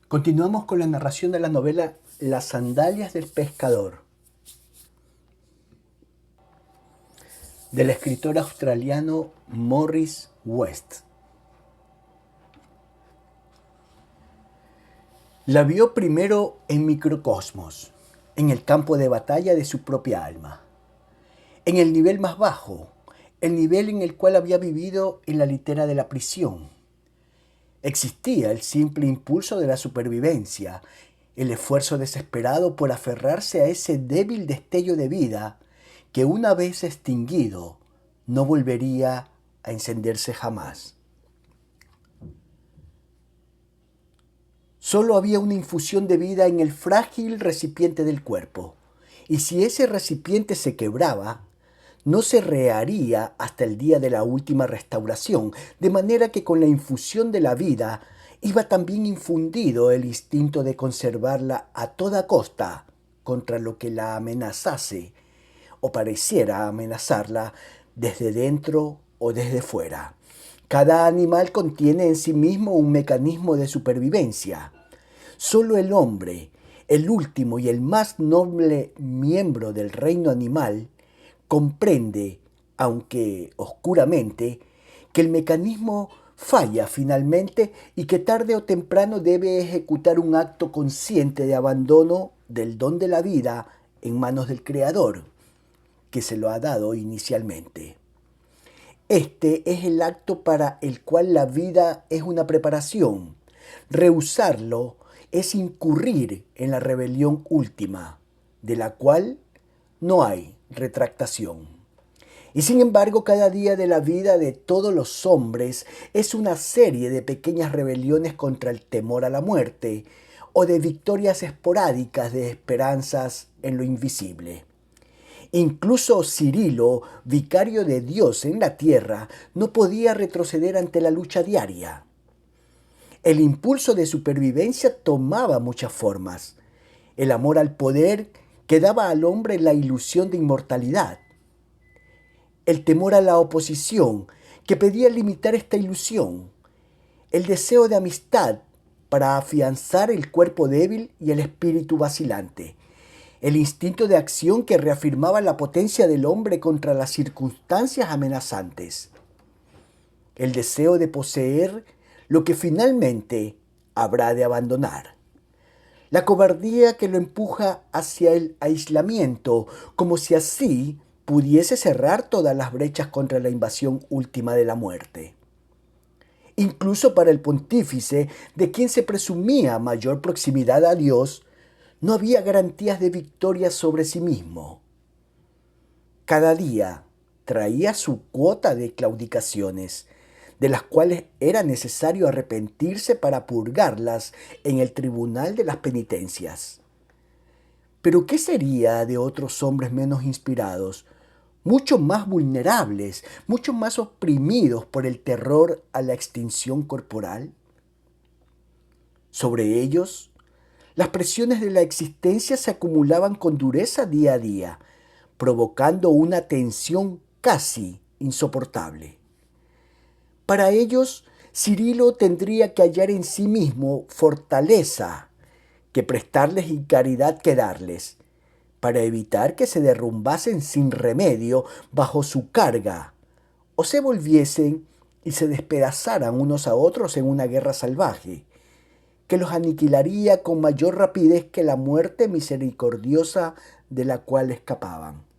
Continuamos con la narración de la novela Las sandalias del pescador, del escritor australiano Morris West. La vio primero en microcosmos, en el campo de batalla de su propia alma, en el nivel más bajo, el nivel en el cual había vivido en la litera de la prisión. Existía el simple impulso de la supervivencia, el esfuerzo desesperado por aferrarse a ese débil destello de vida que una vez extinguido no volvería a encenderse jamás. Solo había una infusión de vida en el frágil recipiente del cuerpo, y si ese recipiente se quebraba, no se reharía hasta el día de la última restauración, de manera que con la infusión de la vida iba también infundido el instinto de conservarla a toda costa contra lo que la amenazase o pareciera amenazarla desde dentro o desde fuera. Cada animal contiene en sí mismo un mecanismo de supervivencia. Solo el hombre, el último y el más noble miembro del reino animal, comprende, aunque oscuramente, que el mecanismo falla finalmente y que tarde o temprano debe ejecutar un acto consciente de abandono del don de la vida en manos del Creador, que se lo ha dado inicialmente. Este es el acto para el cual la vida es una preparación. Rehusarlo es incurrir en la rebelión última, de la cual no hay retractación. Y sin embargo, cada día de la vida de todos los hombres es una serie de pequeñas rebeliones contra el temor a la muerte o de victorias esporádicas de esperanzas en lo invisible. Incluso Cirilo, vicario de Dios en la tierra, no podía retroceder ante la lucha diaria. El impulso de supervivencia tomaba muchas formas. El amor al poder que daba al hombre la ilusión de inmortalidad. El temor a la oposición que pedía limitar esta ilusión. El deseo de amistad para afianzar el cuerpo débil y el espíritu vacilante. El instinto de acción que reafirmaba la potencia del hombre contra las circunstancias amenazantes. El deseo de poseer lo que finalmente habrá de abandonar. La cobardía que lo empuja hacia el aislamiento, como si así pudiese cerrar todas las brechas contra la invasión última de la muerte. Incluso para el pontífice, de quien se presumía mayor proximidad a Dios, no había garantías de victoria sobre sí mismo. Cada día traía su cuota de claudicaciones, de las cuales era necesario arrepentirse para purgarlas en el tribunal de las penitencias. Pero ¿qué sería de otros hombres menos inspirados, mucho más vulnerables, mucho más oprimidos por el terror a la extinción corporal? Sobre ellos, las presiones de la existencia se acumulaban con dureza día a día, provocando una tensión casi insoportable. Para ellos, Cirilo tendría que hallar en sí mismo fortaleza que prestarles y caridad que darles, para evitar que se derrumbasen sin remedio bajo su carga, o se volviesen y se despedazaran unos a otros en una guerra salvaje, que los aniquilaría con mayor rapidez que la muerte misericordiosa de la cual escapaban.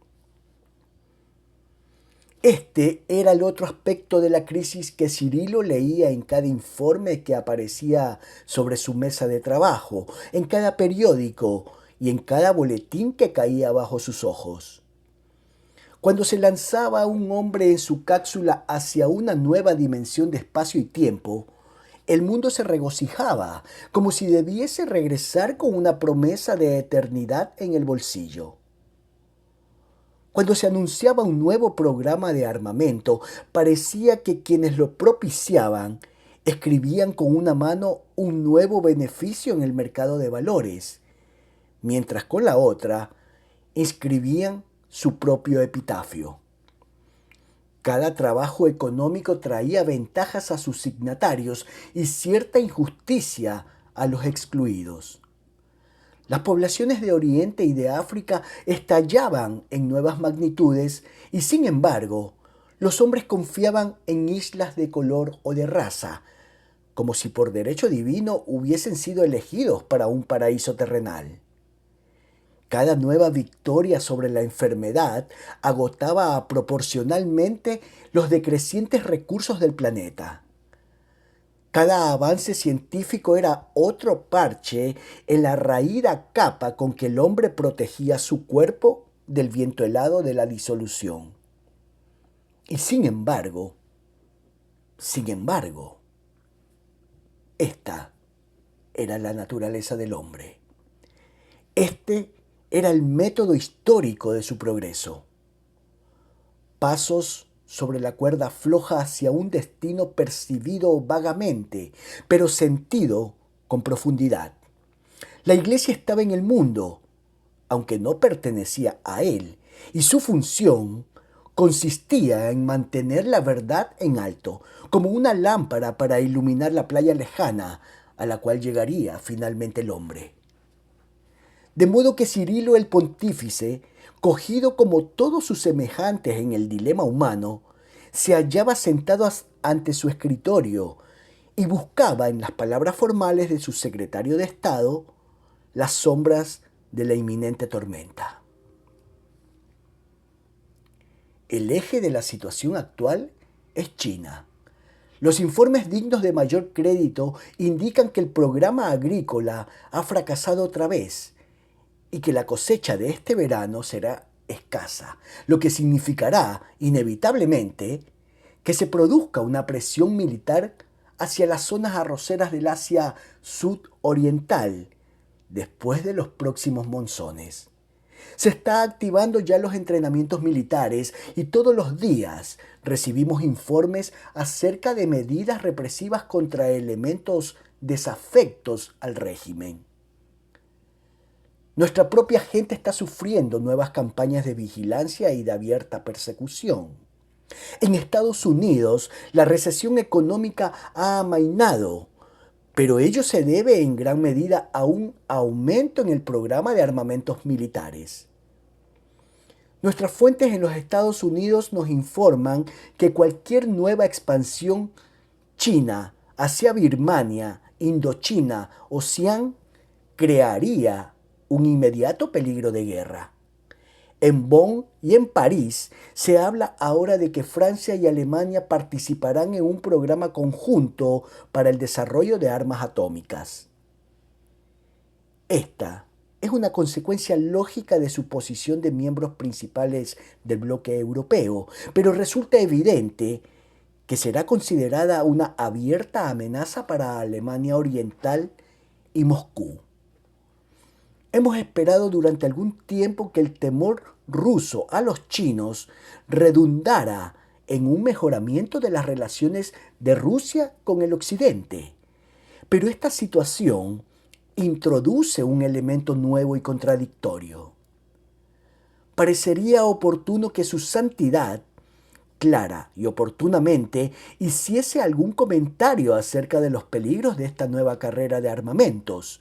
Este era el otro aspecto de la crisis que Cirilo leía en cada informe que aparecía sobre su mesa de trabajo, en cada periódico y en cada boletín que caía bajo sus ojos. Cuando se lanzaba un hombre en su cápsula hacia una nueva dimensión de espacio y tiempo, el mundo se regocijaba, como si debiese regresar con una promesa de eternidad en el bolsillo. Cuando se anunciaba un nuevo programa de armamento, parecía que quienes lo propiciaban escribían con una mano un nuevo beneficio en el mercado de valores, mientras con la otra inscribían su propio epitafio. Cada trabajo económico traía ventajas a sus signatarios y cierta injusticia a los excluidos. Las poblaciones de Oriente y de África estallaban en nuevas magnitudes y, sin embargo, los hombres confiaban en islas de color o de raza, como si por derecho divino hubiesen sido elegidos para un paraíso terrenal. Cada nueva victoria sobre la enfermedad agotaba proporcionalmente los decrecientes recursos del planeta. Cada avance científico era otro parche en la raída capa con que el hombre protegía su cuerpo del viento helado de la disolución. Y sin embargo, esta era la naturaleza del hombre. Este era el método histórico de su progreso. Pasos sobre la cuerda floja hacia un destino percibido vagamente, pero sentido con profundidad. La iglesia estaba en el mundo, aunque no pertenecía a él, y su función consistía en mantener la verdad en alto, como una lámpara para iluminar la playa lejana a la cual llegaría finalmente el hombre. De modo que Cirilo el pontífice, cogido como todos sus semejantes en el dilema humano, se hallaba sentado ante su escritorio y buscaba en las palabras formales de su secretario de Estado las sombras de la inminente tormenta. El eje de la situación actual es China. Los informes dignos de mayor crédito indican que el programa agrícola ha fracasado otra vez y que la cosecha de este verano será escasa, lo que significará, inevitablemente, que se produzca una presión militar hacia las zonas arroceras del Asia sudoriental después de los próximos monzones. Se está activando ya los entrenamientos militares y todos los días recibimos informes acerca de medidas represivas contra elementos desafectos al régimen. Nuestra propia gente está sufriendo nuevas campañas de vigilancia y de abierta persecución. En Estados Unidos, la recesión económica ha amainado, pero ello se debe en gran medida a un aumento en el programa de armamentos militares. Nuestras fuentes en los Estados Unidos nos informan que cualquier nueva expansión china hacia Birmania, Indochina o Xi'an crearía un inmediato peligro de guerra. En Bonn y en París se habla ahora de que Francia y Alemania participarán en un programa conjunto para el desarrollo de armas atómicas. Esta es una consecuencia lógica de su posición de miembros principales del bloque europeo, pero resulta evidente que será considerada una abierta amenaza para Alemania Oriental y Moscú. Hemos esperado durante algún tiempo que el temor ruso a los chinos redundara en un mejoramiento de las relaciones de Rusia con el Occidente. Pero esta situación introduce un elemento nuevo y contradictorio. Parecería oportuno que su santidad, clara y oportunamente, hiciese algún comentario acerca de los peligros de esta nueva carrera de armamentos,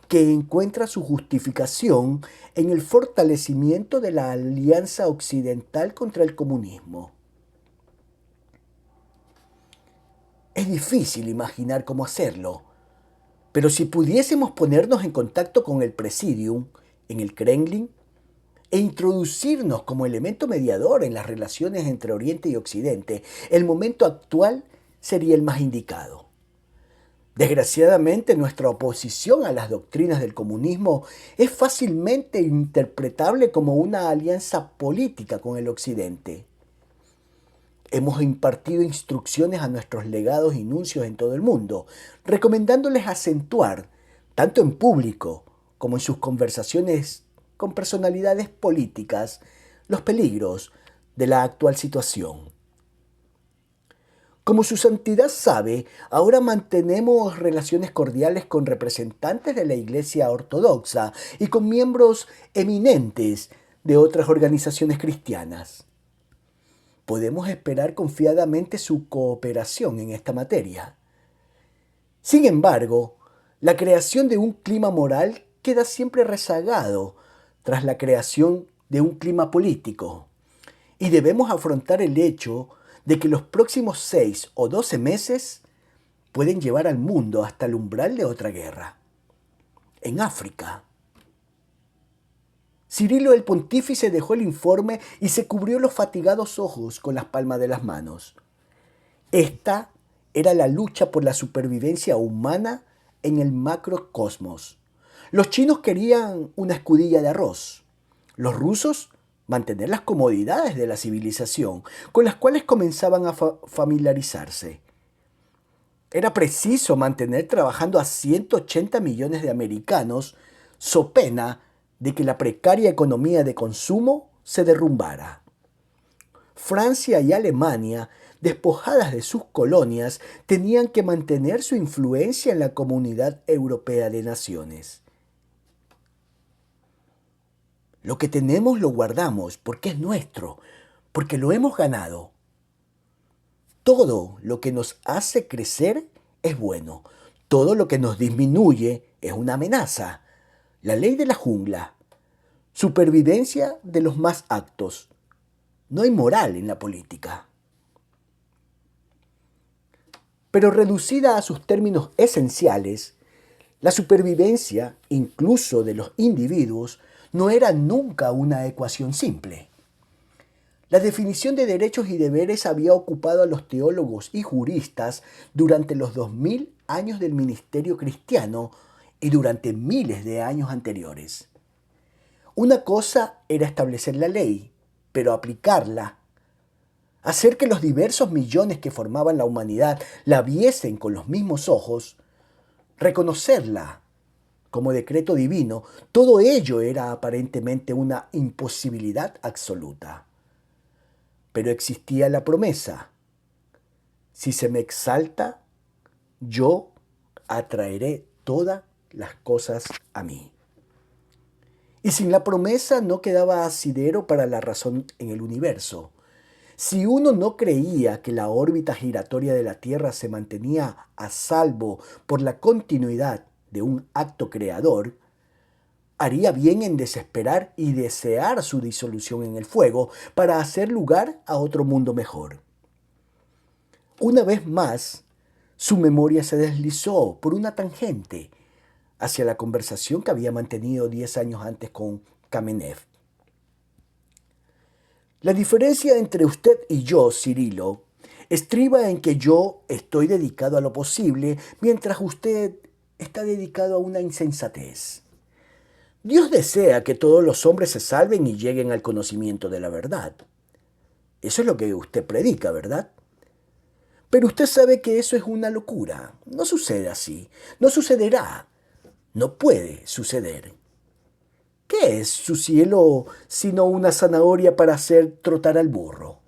que encuentra su justificación en el fortalecimiento de la alianza occidental contra el comunismo. Es difícil imaginar cómo hacerlo, pero si pudiésemos ponernos en contacto con el Presidium en el Kremlin e introducirnos como elemento mediador en las relaciones entre Oriente y Occidente, el momento actual sería el más indicado. Desgraciadamente, nuestra oposición a las doctrinas del comunismo es fácilmente interpretable como una alianza política con el Occidente. Hemos impartido instrucciones a nuestros legados y nuncios en todo el mundo, recomendándoles acentuar, tanto en público como en sus conversaciones con personalidades políticas, los peligros de la actual situación. Como su santidad sabe, ahora mantenemos relaciones cordiales con representantes de la Iglesia Ortodoxa y con miembros eminentes de otras organizaciones cristianas. Podemos esperar confiadamente su cooperación en esta materia. Sin embargo, La creación de un clima moral queda siempre rezagado tras la creación de un clima político. Y debemos afrontar el hecho de que los próximos 6 o 12 meses pueden llevar al mundo hasta el umbral de otra guerra. En África. Cirilo el pontífice dejó el informe y se cubrió los fatigados ojos con las palmas de las manos. Esta era la lucha por la supervivencia humana en el macrocosmos. Los chinos querían una escudilla de arroz. Los rusos mantener las comodidades de la civilización, con las cuales comenzaban a familiarizarse. Era preciso mantener trabajando a 180 millones de americanos, so pena de que la precaria economía de consumo se derrumbara. Francia y Alemania, despojadas de sus colonias, tenían que mantener su influencia en la Comunidad Europea de Naciones. Lo que tenemos lo guardamos porque es nuestro, porque lo hemos ganado. Todo lo que nos hace crecer es bueno. Todo lo que nos disminuye es una amenaza. La ley de la jungla. Supervivencia de los más aptos. No hay moral en la política. Pero reducida a sus términos esenciales, la supervivencia, incluso de los individuos, no era nunca una ecuación simple. La definición de derechos y deberes había ocupado a los teólogos y juristas durante los 2000 años del ministerio cristiano y durante miles de años anteriores. Una cosa era establecer la ley, pero aplicarla, hacer que los diversos millones que formaban la humanidad la viesen con los mismos ojos, reconocerla como decreto divino, todo ello era aparentemente una imposibilidad absoluta. Pero existía la promesa: si se me exalta, yo atraeré todas las cosas a mí. Y sin la promesa no quedaba asidero para la razón en el universo. Si uno no creía que la órbita giratoria de la Tierra se mantenía a salvo por la continuidad de un acto creador, haría bien en desesperar y desear su disolución en el fuego para hacer lugar a otro mundo mejor. Una vez más, su memoria se deslizó por una tangente hacia la conversación que había mantenido 10 años antes con Kamenev. La diferencia entre usted y yo, Cirilo, estriba en que yo estoy dedicado a lo posible, mientras usted está dedicado a una insensatez. Dios desea que todos los hombres se salven y lleguen al conocimiento de la verdad. Eso es lo que usted predica, ¿verdad? Pero usted sabe que eso es una locura. No sucede así. No sucederá. No puede suceder. ¿Qué es su cielo sino una zanahoria para hacer trotar al burro?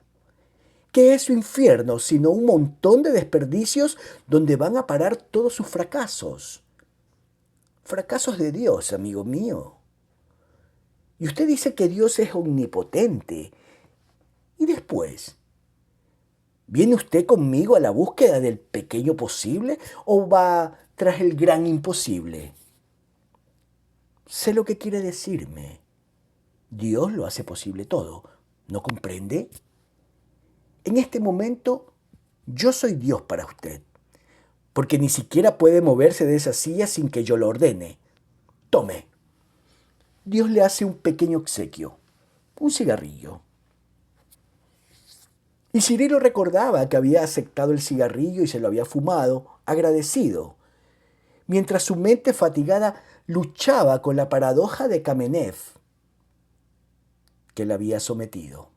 ¿Qué es su infierno sino un montón de desperdicios donde van a parar todos sus fracasos? Fracasos de Dios, amigo mío. Y usted dice que Dios es omnipotente. ¿Y después? ¿Viene usted conmigo a la búsqueda del pequeño posible o va tras el gran imposible? Sé lo que quiere decirme. Dios lo hace posible todo. ¿No comprende? En este momento, yo soy Dios para usted, porque ni siquiera puede moverse de esa silla sin que yo lo ordene. Tome. Dios le hace un pequeño obsequio, un cigarrillo. Y Cirilo recordaba que había aceptado el cigarrillo y se lo había fumado, agradecido, mientras su mente fatigada luchaba con la paradoja de Kamenev, que la había sometido.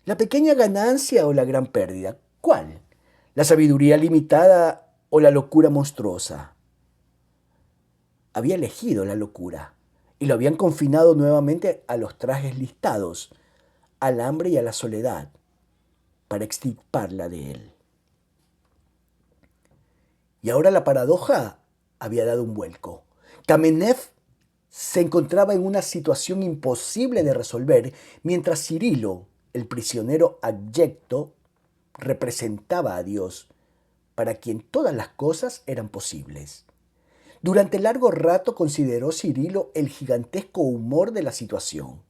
¿La pequeña ganancia o la gran pérdida? ¿Cuál? ¿La sabiduría limitada o la locura monstruosa? Había elegido la locura y lo habían confinado nuevamente a los trajes listados, al hambre y a la soledad, para extirparla de él. Y ahora la paradoja había dado un vuelco. Kamenev se encontraba en una situación imposible de resolver, mientras Cirilo, el prisionero abyecto, representaba a Dios para quien todas las cosas eran posibles. Durante largo rato consideró Cirilo el gigantesco humor de la situación.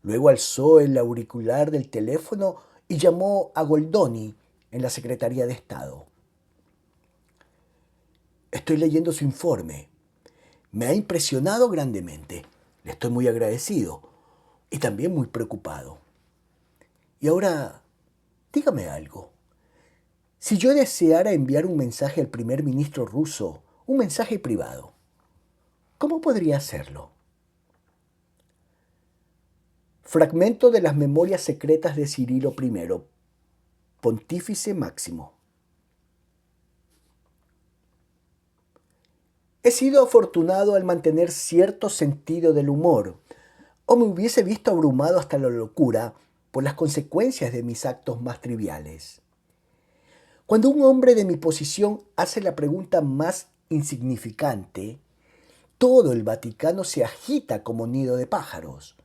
Luego alzó el auricular del teléfono y llamó a Goldoni en la Secretaría de Estado. Estoy leyendo su informe. Me ha impresionado grandemente. Le estoy muy agradecido y también muy preocupado. Y ahora, dígame algo. Si yo deseara enviar un mensaje al primer ministro ruso, un mensaje privado, ¿cómo podría hacerlo? Fragmento de las memorias secretas de Cirilo I, Pontífice Máximo. He sido afortunado al mantener cierto sentido del humor, o me hubiese visto abrumado hasta la locura por las consecuencias de mis actos más triviales. Cuando un hombre de mi posición hace la pregunta más insignificante, todo el Vaticano se agita como nido de pájaros.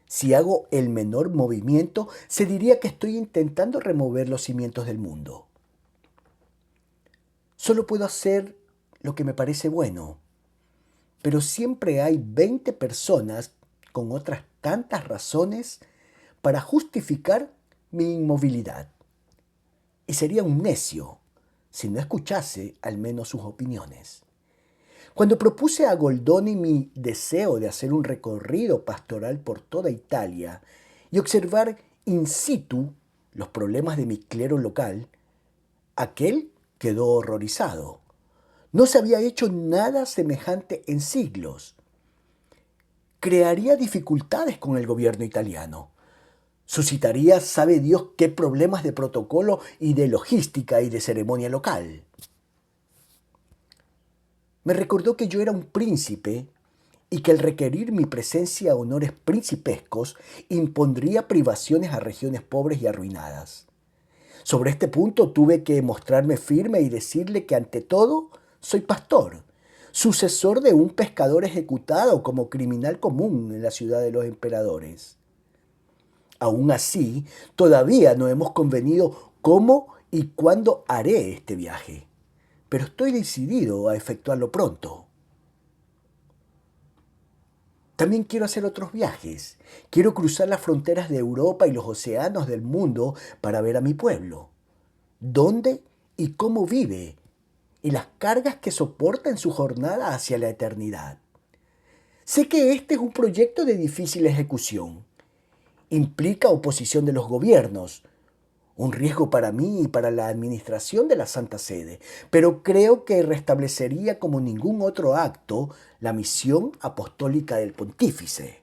Si hago el menor movimiento, se diría que estoy intentando remover los cimientos del mundo. Solo puedo hacer lo que me parece bueno, pero siempre hay 20 personas con otras tantas razones para justificar mi inmovilidad. Y sería un necio si no escuchase al menos sus opiniones. Cuando propuse a Goldoni mi deseo de hacer un recorrido pastoral por toda Italia y observar in situ los problemas de mi clero local, aquel quedó horrorizado. No se había hecho nada semejante en siglos. Crearía dificultades con el gobierno italiano. Suscitaría, sabe Dios, qué problemas de protocolo y de logística y de ceremonia local. Me recordó que yo era un príncipe y que al requerir mi presencia a honores principescos impondría privaciones a regiones pobres y arruinadas. Sobre este punto tuve que mostrarme firme y decirle que ante todo soy pastor, sucesor de un pescador ejecutado como criminal común en la ciudad de los emperadores. Aún así, todavía no hemos convenido cómo y cuándo haré este viaje, pero estoy decidido a efectuarlo pronto. También quiero hacer otros viajes. Quiero cruzar las fronteras de Europa y los océanos del mundo para ver a mi pueblo. ¿Dónde y cómo vive? Y las cargas que soporta en su jornada hacia la eternidad. Sé que este es un proyecto de difícil ejecución. Implica oposición de los gobiernos, un riesgo para mí y para la administración de la Santa Sede, pero creo que restablecería como ningún otro acto la misión apostólica del pontífice.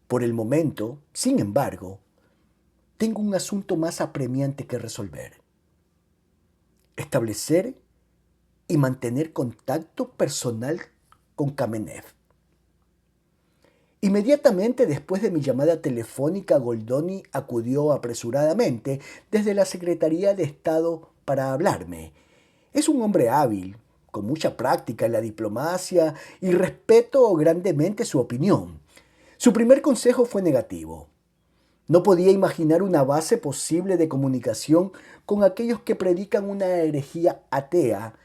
Por el momento, sin embargo, tengo un asunto más apremiante que resolver. Establecer y mantener contacto personal con Kamenev. Inmediatamente después de mi llamada telefónica, Goldoni acudió apresuradamente desde la Secretaría de Estado para hablarme. Es un hombre hábil, con mucha práctica en la diplomacia y respeto grandemente su opinión. Su primer consejo fue negativo. No podía imaginar una base posible de comunicación con aquellos que predican una herejía atea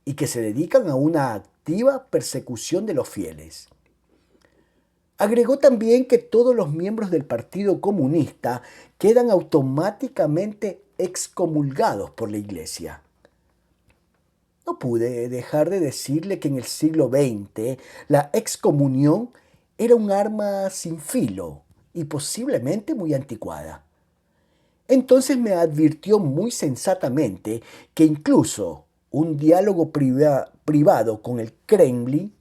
y que se dedican a una activa persecución de los fieles. Agregó también que todos los miembros del Partido Comunista quedan automáticamente excomulgados por la Iglesia. No pude dejar de decirle que en el siglo XX la excomunión era un arma sin filo y posiblemente muy anticuada. Entonces me advirtió muy sensatamente que incluso un diálogo privado con el Kremlin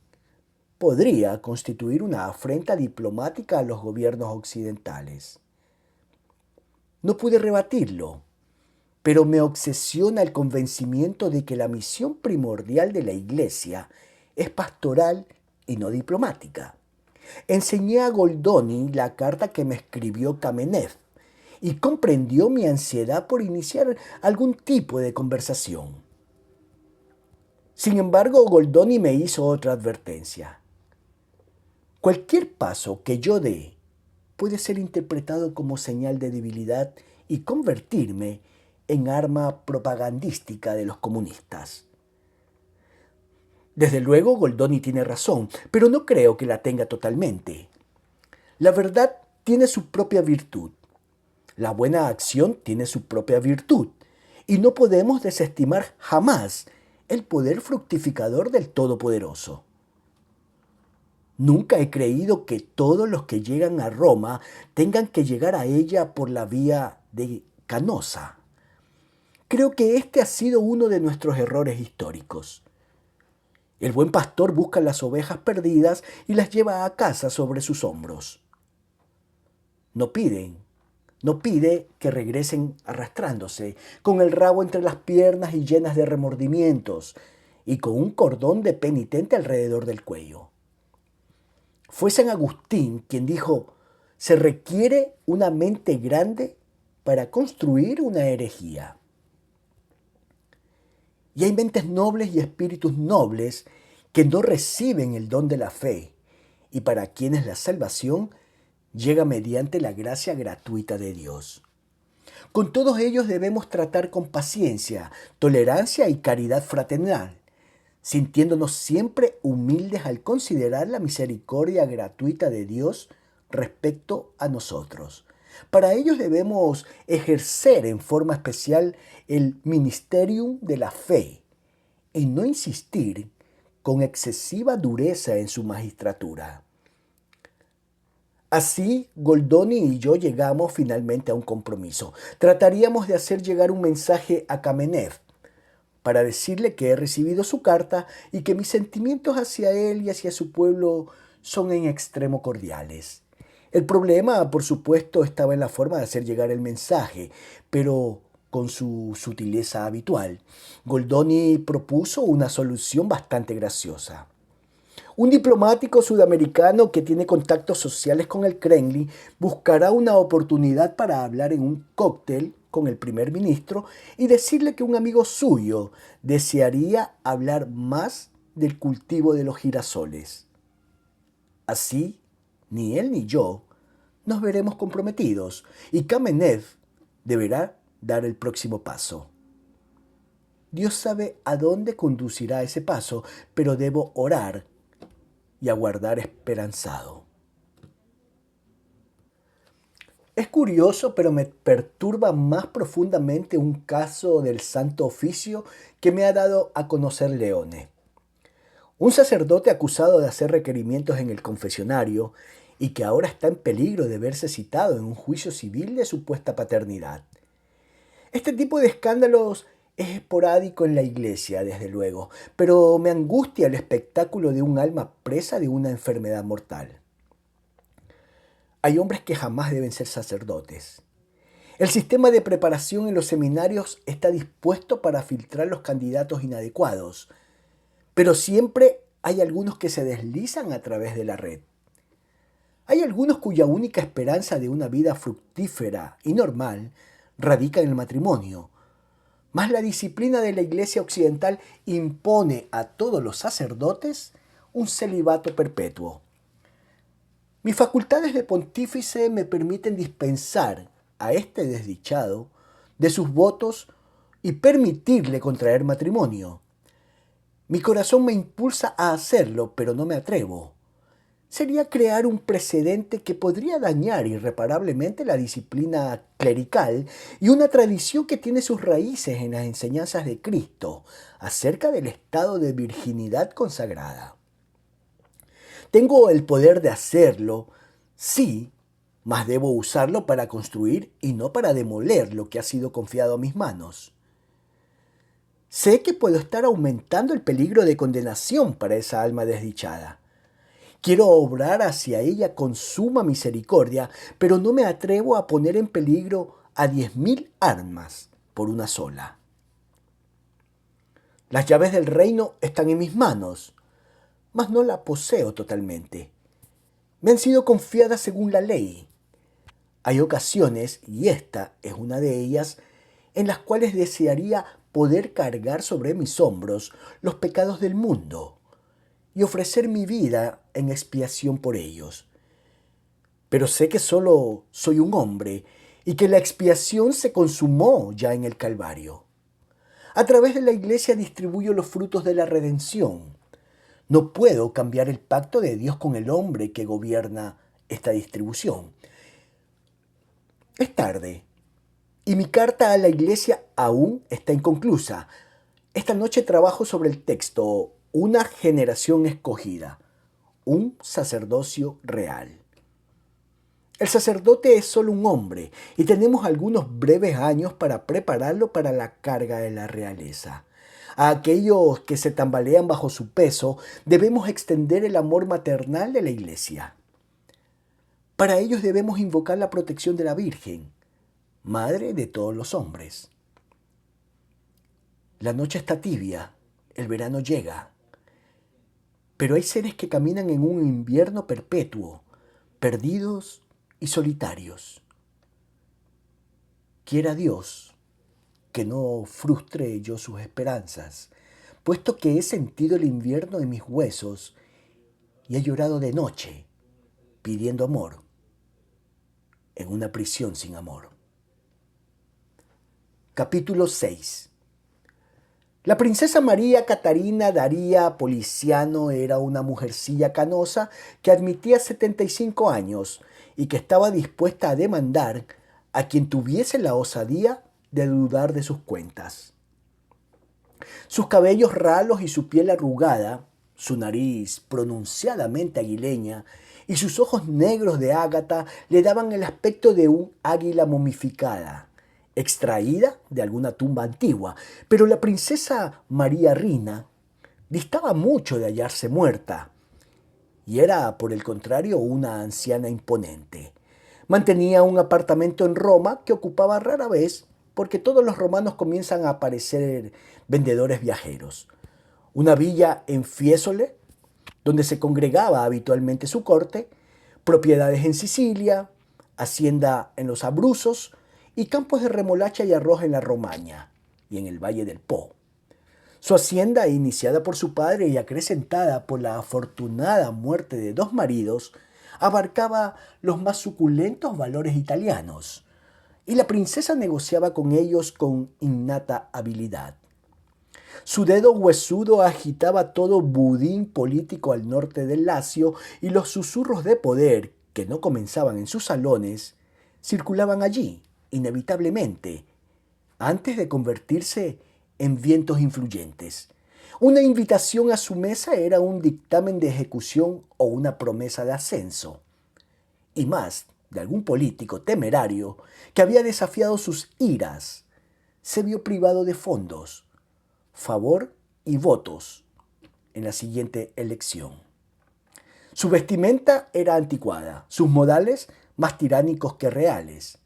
podría constituir una afrenta diplomática a los gobiernos occidentales. No pude rebatirlo, pero me obsesiona el convencimiento de que la misión primordial de la Iglesia es pastoral y no diplomática. Enseñé a Goldoni la carta que me escribió Kamenev y comprendió mi ansiedad por iniciar algún tipo de conversación. Sin embargo, Goldoni me hizo otra advertencia. Cualquier paso que yo dé puede ser interpretado como señal de debilidad y convertirme en arma propagandística de los comunistas. Desde luego, Goldoni tiene razón, pero no creo que la tenga totalmente. La verdad tiene su propia virtud. La buena acción tiene su propia virtud. Y no podemos desestimar jamás el poder fructificador del Todopoderoso. Nunca he creído que todos los que llegan a Roma tengan que llegar a ella por la vía de Canosa. Creo que este ha sido uno de nuestros errores históricos. El buen pastor busca las ovejas perdidas y las lleva a casa sobre sus hombros. No pide que regresen arrastrándose, con el rabo entre las piernas y llenas de remordimientos, y con un cordón de penitente alrededor del cuello. Fue San Agustín quien dijo: se requiere una mente grande para construir una herejía. Y hay mentes nobles y espíritus nobles que no reciben el don de la fe, y para quienes la salvación llega mediante la gracia gratuita de Dios. Con todos ellos debemos tratar con paciencia, tolerancia y caridad fraternal, sintiéndonos siempre humildes al considerar la misericordia gratuita de Dios respecto a nosotros. Para ellos debemos ejercer en forma especial el ministerium de la fe y no insistir con excesiva dureza en su magistratura. Así, Goldoni y yo llegamos finalmente a un compromiso. Trataríamos de hacer llegar un mensaje a Kamenev para decirle que he recibido su carta y que mis sentimientos hacia él y hacia su pueblo son en extremo cordiales. El problema, por supuesto, estaba en la forma de hacer llegar el mensaje, pero con su sutileza habitual, Goldoni propuso una solución bastante graciosa. Un diplomático sudamericano que tiene contactos sociales con el Kremlin buscará una oportunidad para hablar en un cóctel con el primer ministro y decirle que un amigo suyo desearía hablar más del cultivo de los girasoles. Así, ni él ni yo nos veremos comprometidos y Kamenev deberá dar el próximo paso. Dios sabe a dónde conducirá ese paso, pero debo orar y aguardar esperanzado. Es curioso, pero me perturba más profundamente un caso del Santo Oficio que me ha dado a conocer Leone. Un sacerdote acusado de hacer requerimientos en el confesionario y que ahora está en peligro de verse citado en un juicio civil de supuesta paternidad. Este tipo de escándalos es esporádico en la iglesia, desde luego, pero me angustia el espectáculo de un alma presa de una enfermedad mortal. Hay hombres que jamás deben ser sacerdotes. El sistema de preparación en los seminarios está dispuesto para filtrar los candidatos inadecuados, pero siempre hay algunos que se deslizan a través de la red. Hay algunos cuya única esperanza de una vida fructífera y normal radica en el matrimonio, mas la disciplina de la Iglesia Occidental impone a todos los sacerdotes un celibato perpetuo. Mis facultades de pontífice me permiten dispensar a este desdichado de sus votos y permitirle contraer matrimonio. Mi corazón me impulsa a hacerlo, pero no me atrevo. Sería crear un precedente que podría dañar irreparablemente la disciplina clerical y una tradición que tiene sus raíces en las enseñanzas de Cristo acerca del estado de virginidad consagrada. Tengo el poder de hacerlo, sí, mas debo usarlo para construir y no para demoler lo que ha sido confiado a mis manos. Sé que puedo estar aumentando el peligro de condenación para esa alma desdichada. Quiero obrar hacia ella con suma misericordia, pero no me atrevo a poner en peligro a 10.000 almas por una sola. Las llaves del reino están en mis manos, mas no la poseo totalmente. Me han sido confiadas según la ley. Hay ocasiones, y esta es una de ellas, en las cuales desearía poder cargar sobre mis hombros los pecados del mundo y ofrecer mi vida en expiación por ellos. Pero sé que solo soy un hombre y que la expiación se consumó ya en el Calvario. A través de la iglesia distribuyo los frutos de la redención. No puedo cambiar el pacto de Dios con el hombre que gobierna esta distribución. Es tarde y mi carta a la iglesia aún está inconclusa. Esta noche trabajo sobre el texto Una generación escogida, un sacerdocio real. El sacerdote es solo un hombre y tenemos algunos breves años para prepararlo para la carga de la realeza. A aquellos que se tambalean bajo su peso debemos extender el amor maternal de la iglesia. Para ellos debemos invocar la protección de la Virgen, madre de todos los hombres. La noche está tibia, el verano llega, pero hay seres que caminan en un invierno perpetuo, perdidos y solitarios. Quiera Dios que no frustre yo sus esperanzas, puesto que he sentido el invierno en mis huesos y he llorado de noche, pidiendo amor, en una prisión sin amor. Capítulo 6. La princesa María Catarina Daría Policiano era una mujercilla canosa que admitía 75 años y que estaba dispuesta a demandar a quien tuviese la osadía de dudar de sus cuentas. Sus cabellos ralos y su piel arrugada, su nariz pronunciadamente aguileña y sus ojos negros de ágata le daban el aspecto de un águila momificada, extraída de alguna tumba antigua, pero la princesa María Rina distaba mucho de hallarse muerta, y era, por el contrario, una anciana imponente. Mantenía un apartamento en Roma que ocupaba rara vez, porque todos los romanos comienzan a aparecer vendedores viajeros. Una villa en Fiesole, donde se congregaba habitualmente su corte, propiedades en Sicilia, hacienda en los Abruzos y campos de remolacha y arroz en la Romaña y en el Valle del Po. Su hacienda, iniciada por su padre y acrecentada por la afortunada muerte de 2 maridos, abarcaba los más suculentos valores italianos, y la princesa negociaba con ellos con innata habilidad. Su dedo huesudo agitaba todo budín político al norte del Lacio y los susurros de poder, que no comenzaban en sus salones, circulaban allí, inevitablemente, antes de convertirse en vientos influyentes. Una invitación a su mesa era un dictamen de ejecución o una promesa de ascenso. Y más de algún político temerario que había desafiado sus iras, se vio privado de fondos, favor y votos en la siguiente elección. Su vestimenta era anticuada, sus modales más tiránicos que reales.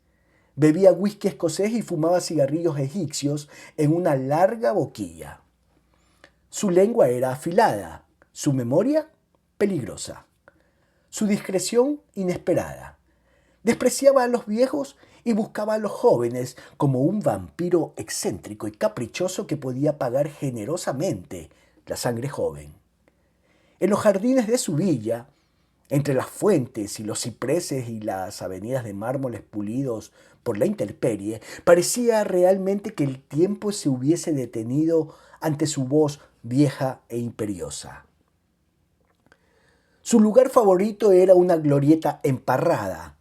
Bebía whisky escocés y fumaba cigarrillos egipcios en una larga boquilla. Su lengua era afilada, su memoria peligrosa, su discreción inesperada. Despreciaba a los viejos y buscaba a los jóvenes como un vampiro excéntrico y caprichoso que podía pagar generosamente la sangre joven. En los jardines de su villa, entre las fuentes y los cipreses y las avenidas de mármoles pulidos por la intemperie, parecía realmente que el tiempo se hubiese detenido ante su voz vieja e imperiosa. Su lugar favorito era una glorieta emparrada,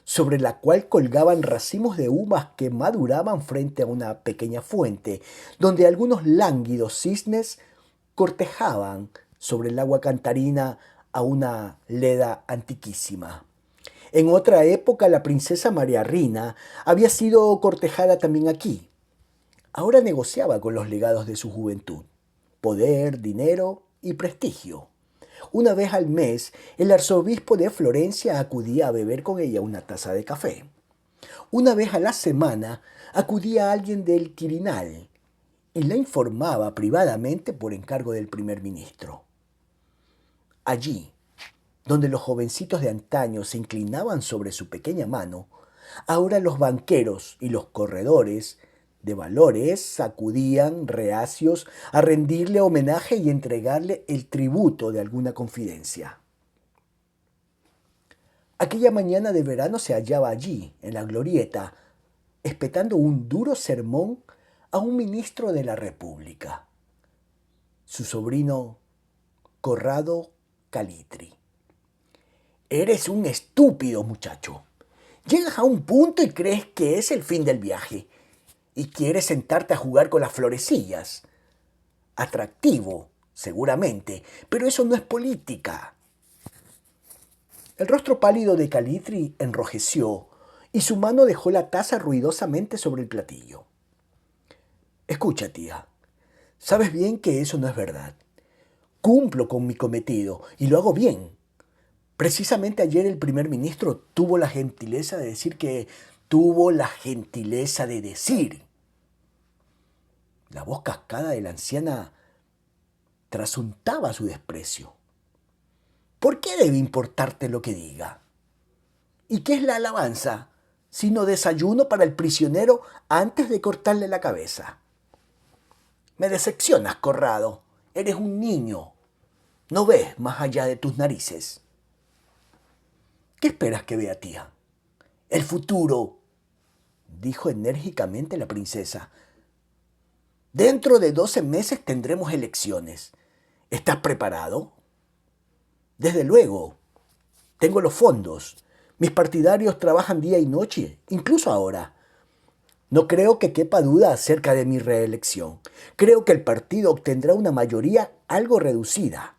sobre la cual colgaban racimos de uvas que maduraban frente a una pequeña fuente, donde algunos lánguidos cisnes cortejaban sobre el agua cantarina a una leda antiquísima. En otra época la princesa María Rina había sido cortejada también aquí. Ahora negociaba con los legados de su juventud, poder, dinero y prestigio. Una vez al mes, el arzobispo de Florencia acudía a beber con ella una taza de café. Una vez a la semana acudía alguien del Quirinal y la informaba privadamente por encargo del primer ministro. Allí, donde los jovencitos de antaño se inclinaban sobre su pequeña mano, ahora los banqueros y los corredores de valores acudían reacios a rendirle homenaje y entregarle el tributo de alguna confidencia. Aquella mañana de verano se hallaba allí, en la glorieta, espetando un duro sermón a un ministro de la República, su sobrino Corrado Calitri. Eres un estúpido, muchacho. Llegas a un punto y crees que es el fin del viaje y quieres sentarte a jugar con las florecillas. Atractivo, seguramente, pero eso no es política. El rostro pálido de Calitri enrojeció y su mano dejó la taza ruidosamente sobre el platillo. Escucha, tía, sabes bien que eso no es verdad. Cumplo con mi cometido y lo hago bien. Precisamente ayer el primer ministro tuvo la gentileza de decir que tuvo la gentileza de decir. La voz cascada de la anciana trasuntaba su desprecio. ¿Por qué debe importarte lo que diga? ¿Y qué es la alabanza, sino desayuno para el prisionero antes de cortarle la cabeza? Me decepcionas, Corrado. Eres un niño. No ves más allá de tus narices. ¿Qué esperas que vea, tía? El futuro, dijo enérgicamente la princesa. Dentro de 12 meses tendremos elecciones. ¿Estás preparado? Desde luego. Tengo los fondos. Mis partidarios trabajan día y noche, incluso ahora. No creo que quepa duda acerca de mi reelección. Creo que el partido obtendrá una mayoría algo reducida.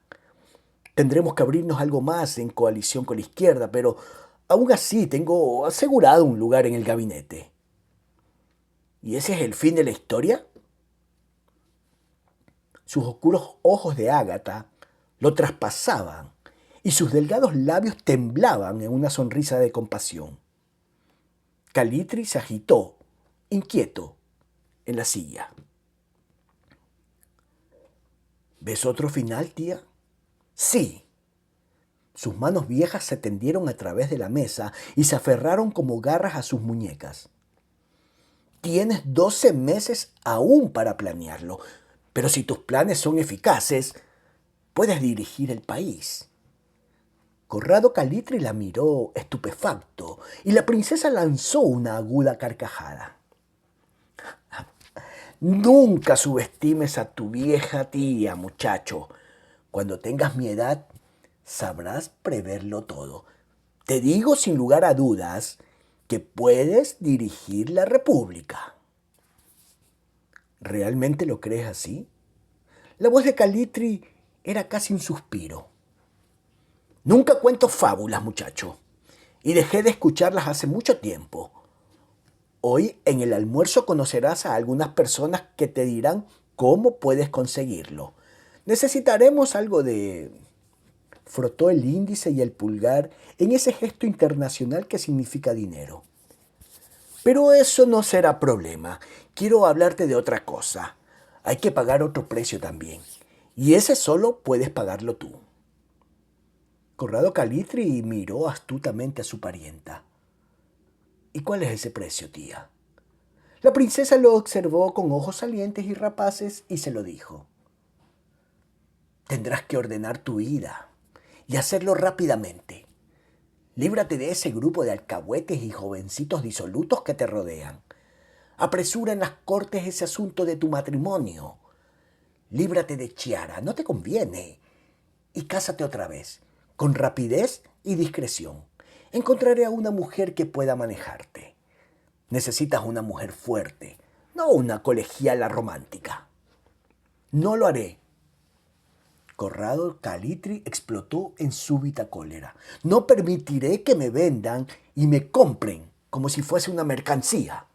Tendremos que abrirnos algo más en coalición con la izquierda, pero aún así tengo asegurado un lugar en el gabinete. ¿Y ese es el fin de la historia? Sus oscuros ojos de ágata lo traspasaban y sus delgados labios temblaban en una sonrisa de compasión. Calitri se agitó, inquieto, en la silla. ¿Ves otro final, tía? Sí. Sus manos viejas se tendieron a través de la mesa y se aferraron como garras a sus muñecas. Tienes 12 meses aún para planearlo, pero si tus planes son eficaces, puedes dirigir el país. Corrado Calitri la miró estupefacto y la princesa lanzó una aguda carcajada. Nunca subestimes a tu vieja tía, muchacho. Cuando tengas mi edad, sabrás preverlo todo. Te digo sin lugar a dudas que puedes dirigir la República. ¿Realmente lo crees así? La voz de Calitri era casi un suspiro. Nunca cuento fábulas, muchacho, y dejé de escucharlas hace mucho tiempo. Hoy en el almuerzo conocerás a algunas personas que te dirán cómo puedes conseguirlo. Necesitaremos algo de... Frotó el índice y el pulgar en ese gesto internacional que significa dinero. Pero eso no será problema. Quiero hablarte de otra cosa. Hay que pagar otro precio también. Y ese solo puedes pagarlo tú. Corrado Calitri miró astutamente a su parienta. ¿Y cuál es ese precio, tía? La princesa lo observó con ojos salientes y rapaces y se lo dijo. Tendrás que ordenar tu vida y hacerlo rápidamente. Líbrate de ese grupo de alcahuetes y jovencitos disolutos que te rodean. Apresura en las cortes ese asunto de tu matrimonio. Líbrate de Chiara, no te conviene. Y cásate otra vez, con rapidez y discreción. Encontraré a una mujer que pueda manejarte. Necesitas una mujer fuerte, no una colegiala romántica. No lo haré. Corrado Calitri explotó en súbita cólera. No permitiré que me vendan y me compren como si fuese una mercancía.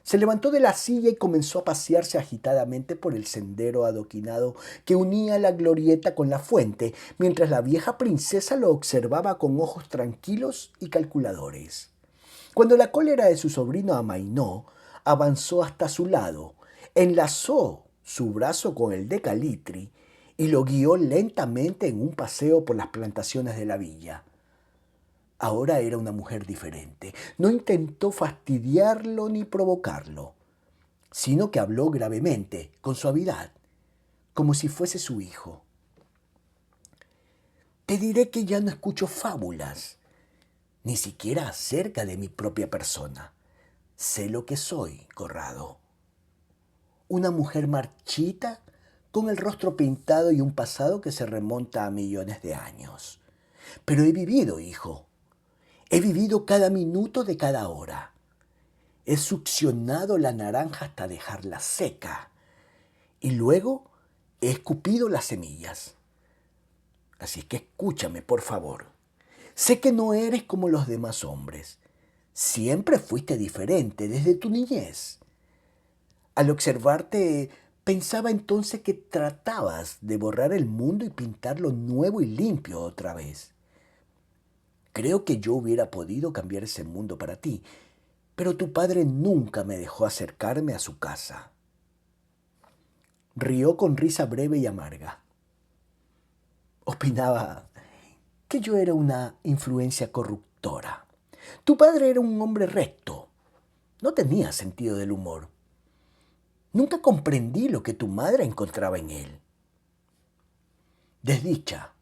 Se levantó de la silla y comenzó a pasearse agitadamente por el sendero adoquinado que unía la glorieta con la fuente, mientras la vieja princesa lo observaba con ojos tranquilos y calculadores. Cuando la cólera de su sobrino amainó, avanzó hasta su lado, enlazó su brazo con el de Calitri y lo guió lentamente en un paseo por las plantaciones de la villa. Ahora era una mujer diferente. No intentó fastidiarlo ni provocarlo, sino que habló gravemente, con suavidad, como si fuese su hijo. Te diré que ya no escucho fábulas, ni siquiera acerca de mi propia persona. Sé lo que soy, Corrado. Una mujer marchita con el rostro pintado y un pasado que se remonta a millones de años. Pero he vivido, hijo. He vivido cada minuto de cada hora. He succionado la naranja hasta dejarla seca. Y luego he escupido las semillas. Así que escúchame, por favor. Sé que no eres como los demás hombres. Siempre fuiste diferente desde tu niñez. Al observarte, pensaba entonces que tratabas de borrar el mundo y pintarlo nuevo y limpio otra vez. Creo que yo hubiera podido cambiar ese mundo para ti, pero tu padre nunca me dejó acercarme a su casa. Rió con risa breve y amarga. Opinaba que yo era una influencia corruptora. Tu padre era un hombre recto. No tenía sentido del humor. Nunca comprendí lo que tu madre encontraba en él. Desdicha,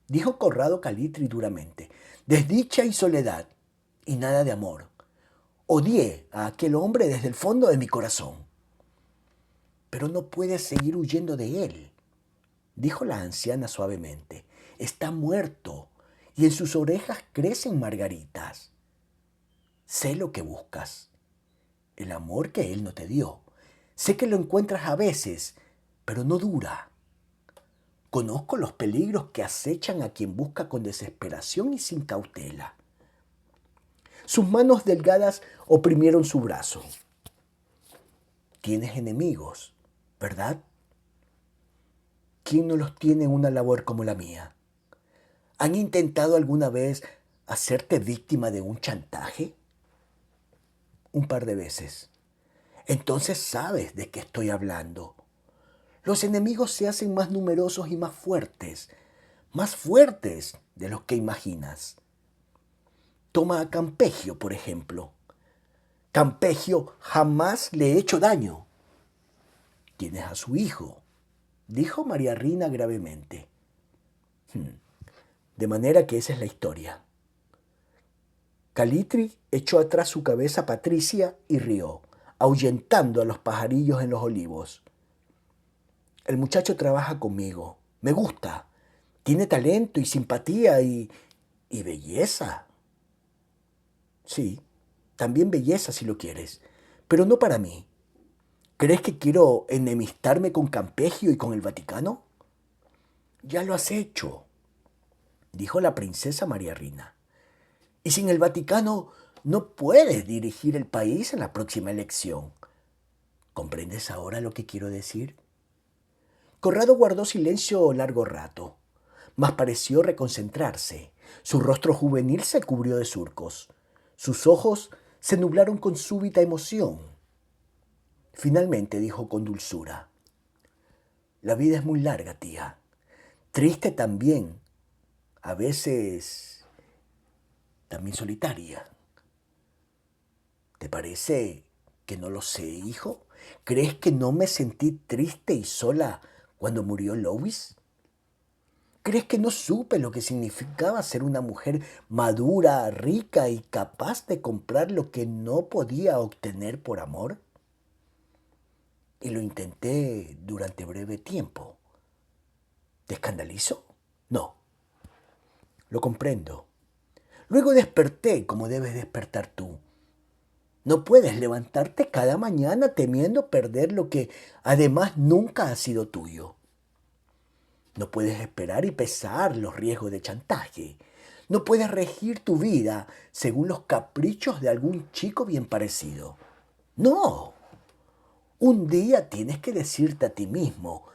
dijo Corrado Calitri duramente. Desdicha y soledad, y nada de amor. Odié a aquel hombre desde el fondo de mi corazón. Pero no puedes seguir huyendo de él, dijo la anciana suavemente. Está muerto, y en sus orejas crecen margaritas. Sé lo que buscas, el amor que él no te dio. Sé que lo encuentras a veces, pero no dura. Conozco los peligros que acechan a quien busca con desesperación y sin cautela. Sus manos delgadas oprimieron su brazo. Tienes enemigos, ¿verdad? ¿Quién no los tiene en una labor como la mía? ¿Han intentado alguna vez hacerte víctima de un chantaje? Un par de veces. Entonces sabes de qué estoy hablando. Los enemigos se hacen más numerosos y más fuertes de los que imaginas. Toma a Campegio, por ejemplo. Campegio jamás le he hecho daño. Tienes a su hijo, dijo María Rina gravemente. De manera que esa es la historia. Calitri echó atrás su cabeza a Patricia y rió, ahuyentando a los pajarillos en los olivos. El muchacho trabaja conmigo. Me gusta. Tiene talento y simpatía y belleza. Sí, también belleza si lo quieres, pero no para mí. ¿Crees que quiero enemistarme con Campegio y con el Vaticano? Ya lo has hecho, dijo la princesa María Rina. Y sin el Vaticano no puedes dirigir el país en la próxima elección. ¿Comprendes ahora lo que quiero decir? Corrado guardó silencio largo rato, mas pareció reconcentrarse. Su rostro juvenil se cubrió de surcos. Sus ojos se nublaron con súbita emoción. Finalmente dijo con dulzura: La vida es muy larga, tía. Triste también. A veces también solitaria. ¿Te parece que no lo sé, hijo? ¿Crees que no me sentí triste y sola cuando murió Lois? ¿Crees que no supe lo que significaba ser una mujer madura, rica y capaz de comprar lo que no podía obtener por amor? Y lo intenté durante breve tiempo. ¿Te escandalizo? No, lo comprendo. Luego desperté como debes despertar tú. No puedes levantarte cada mañana temiendo perder lo que además nunca ha sido tuyo. No puedes esperar y pesar los riesgos de chantaje. No puedes regir tu vida según los caprichos de algún chico bien parecido. No. Un día tienes que decirte a ti mismo: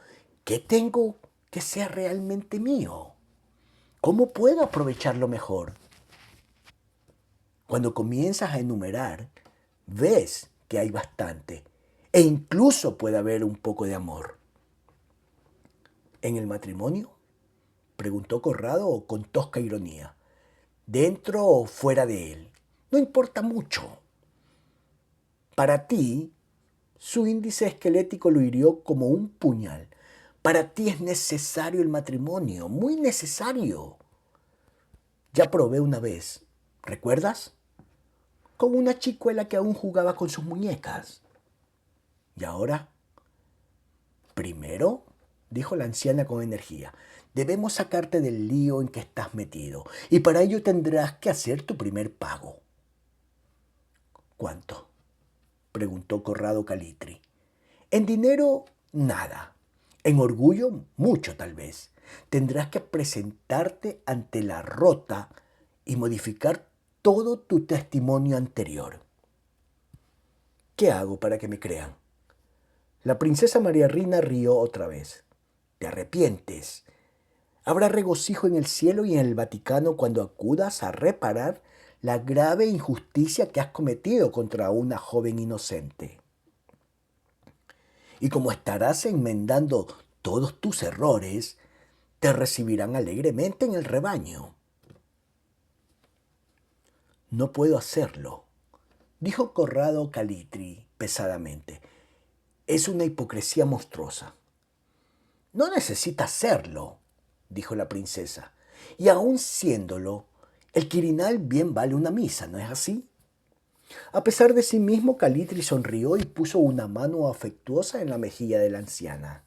¿qué tengo que sea realmente mío? ¿Cómo puedo aprovecharlo mejor? Cuando comienzas a enumerar, ves que hay bastante e incluso puede haber un poco de amor. ¿En el matrimonio?, preguntó Corrado con tosca ironía. ¿Dentro o fuera de él? No importa mucho. Para ti, su índice esquelético lo hirió como un puñal. Para ti es necesario el matrimonio, muy necesario. Ya probé una vez, ¿recuerdas? con una chicuela que aún jugaba con sus muñecas. ¿Y ahora? Primero, dijo la anciana con energía, debemos sacarte del lío en que estás metido, y para ello tendrás que hacer tu primer pago. ¿Cuánto? Preguntó Corrado Calitri. En dinero, nada. En orgullo, mucho tal vez. Tendrás que presentarte ante la rota y modificar todo tu testimonio anterior. ¿Qué hago para que me crean? La princesa María Rina rió otra vez. ¿Te arrepientes? Habrá regocijo en el cielo y en el Vaticano cuando acudas a reparar la grave injusticia que has cometido contra una joven inocente. Y como estarás enmendando todos tus errores, te recibirán alegremente en el rebaño. No puedo hacerlo, dijo Corrado Calitri pesadamente. Es una hipocresía monstruosa. No necesita hacerlo, dijo la princesa. Y aun siéndolo, el Quirinal bien vale una misa, ¿no es así? A pesar de sí mismo, Calitri sonrió y puso una mano afectuosa en la mejilla de la anciana.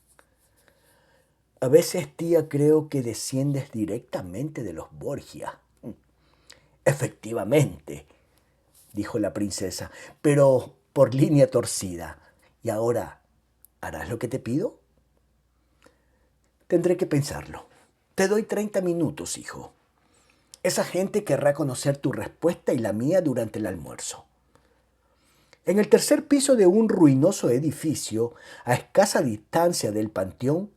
A veces, tía, creo que desciendes directamente de los Borgia. Efectivamente, dijo la princesa, pero por línea torcida. ¿Y ahora harás lo que te pido? Tendré que pensarlo. Te doy 30 minutos, hijo. Esa gente querrá conocer tu respuesta y la mía durante el almuerzo. En el tercer piso de un ruinoso edificio, a escasa distancia del panteón,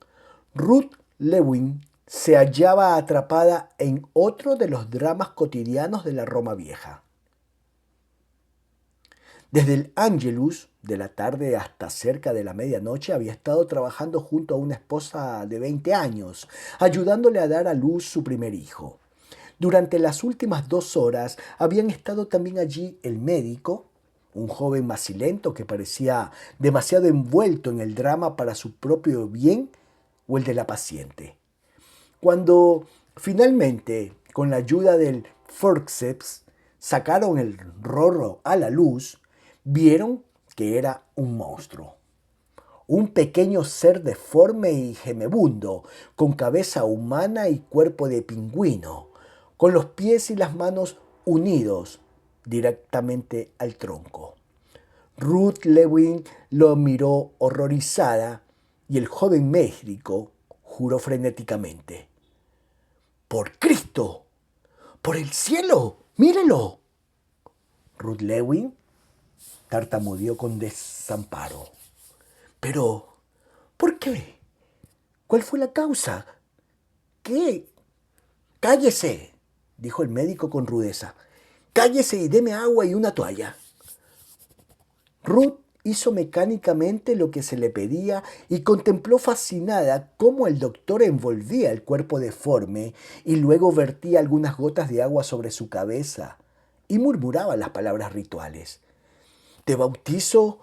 Ruth Lewin se hallaba atrapada en otro de los dramas cotidianos de la Roma vieja. Desde el Angelus de la tarde hasta cerca de la medianoche había estado trabajando junto a una esposa de 20 años, ayudándole a dar a luz su primer hijo. Durante las últimas 2 horas habían estado también allí el médico, un joven macilento que parecía demasiado envuelto en el drama para su propio bien o el de la paciente. Cuando finalmente, con la ayuda del forceps, sacaron el rorro a la luz, vieron que era un monstruo. Un pequeño ser deforme y gemebundo, con cabeza humana y cuerpo de pingüino, con los pies y las manos unidos directamente al tronco. Ruth Lewin lo miró horrorizada y el joven médico juró frenéticamente. ¡Por Cristo! ¡Por el cielo! ¡Mírelo! Ruth Lewin tartamudeó con desamparo. Pero, ¿por qué? ¿Cuál fue la causa? ¿Qué? ¡Cállese!, dijo el médico con rudeza. ¡Cállese y deme agua y una toalla! Ruth hizo mecánicamente lo que se le pedía y contempló fascinada cómo el doctor envolvía el cuerpo deforme y luego vertía algunas gotas de agua sobre su cabeza y murmuraba las palabras rituales. Te bautizo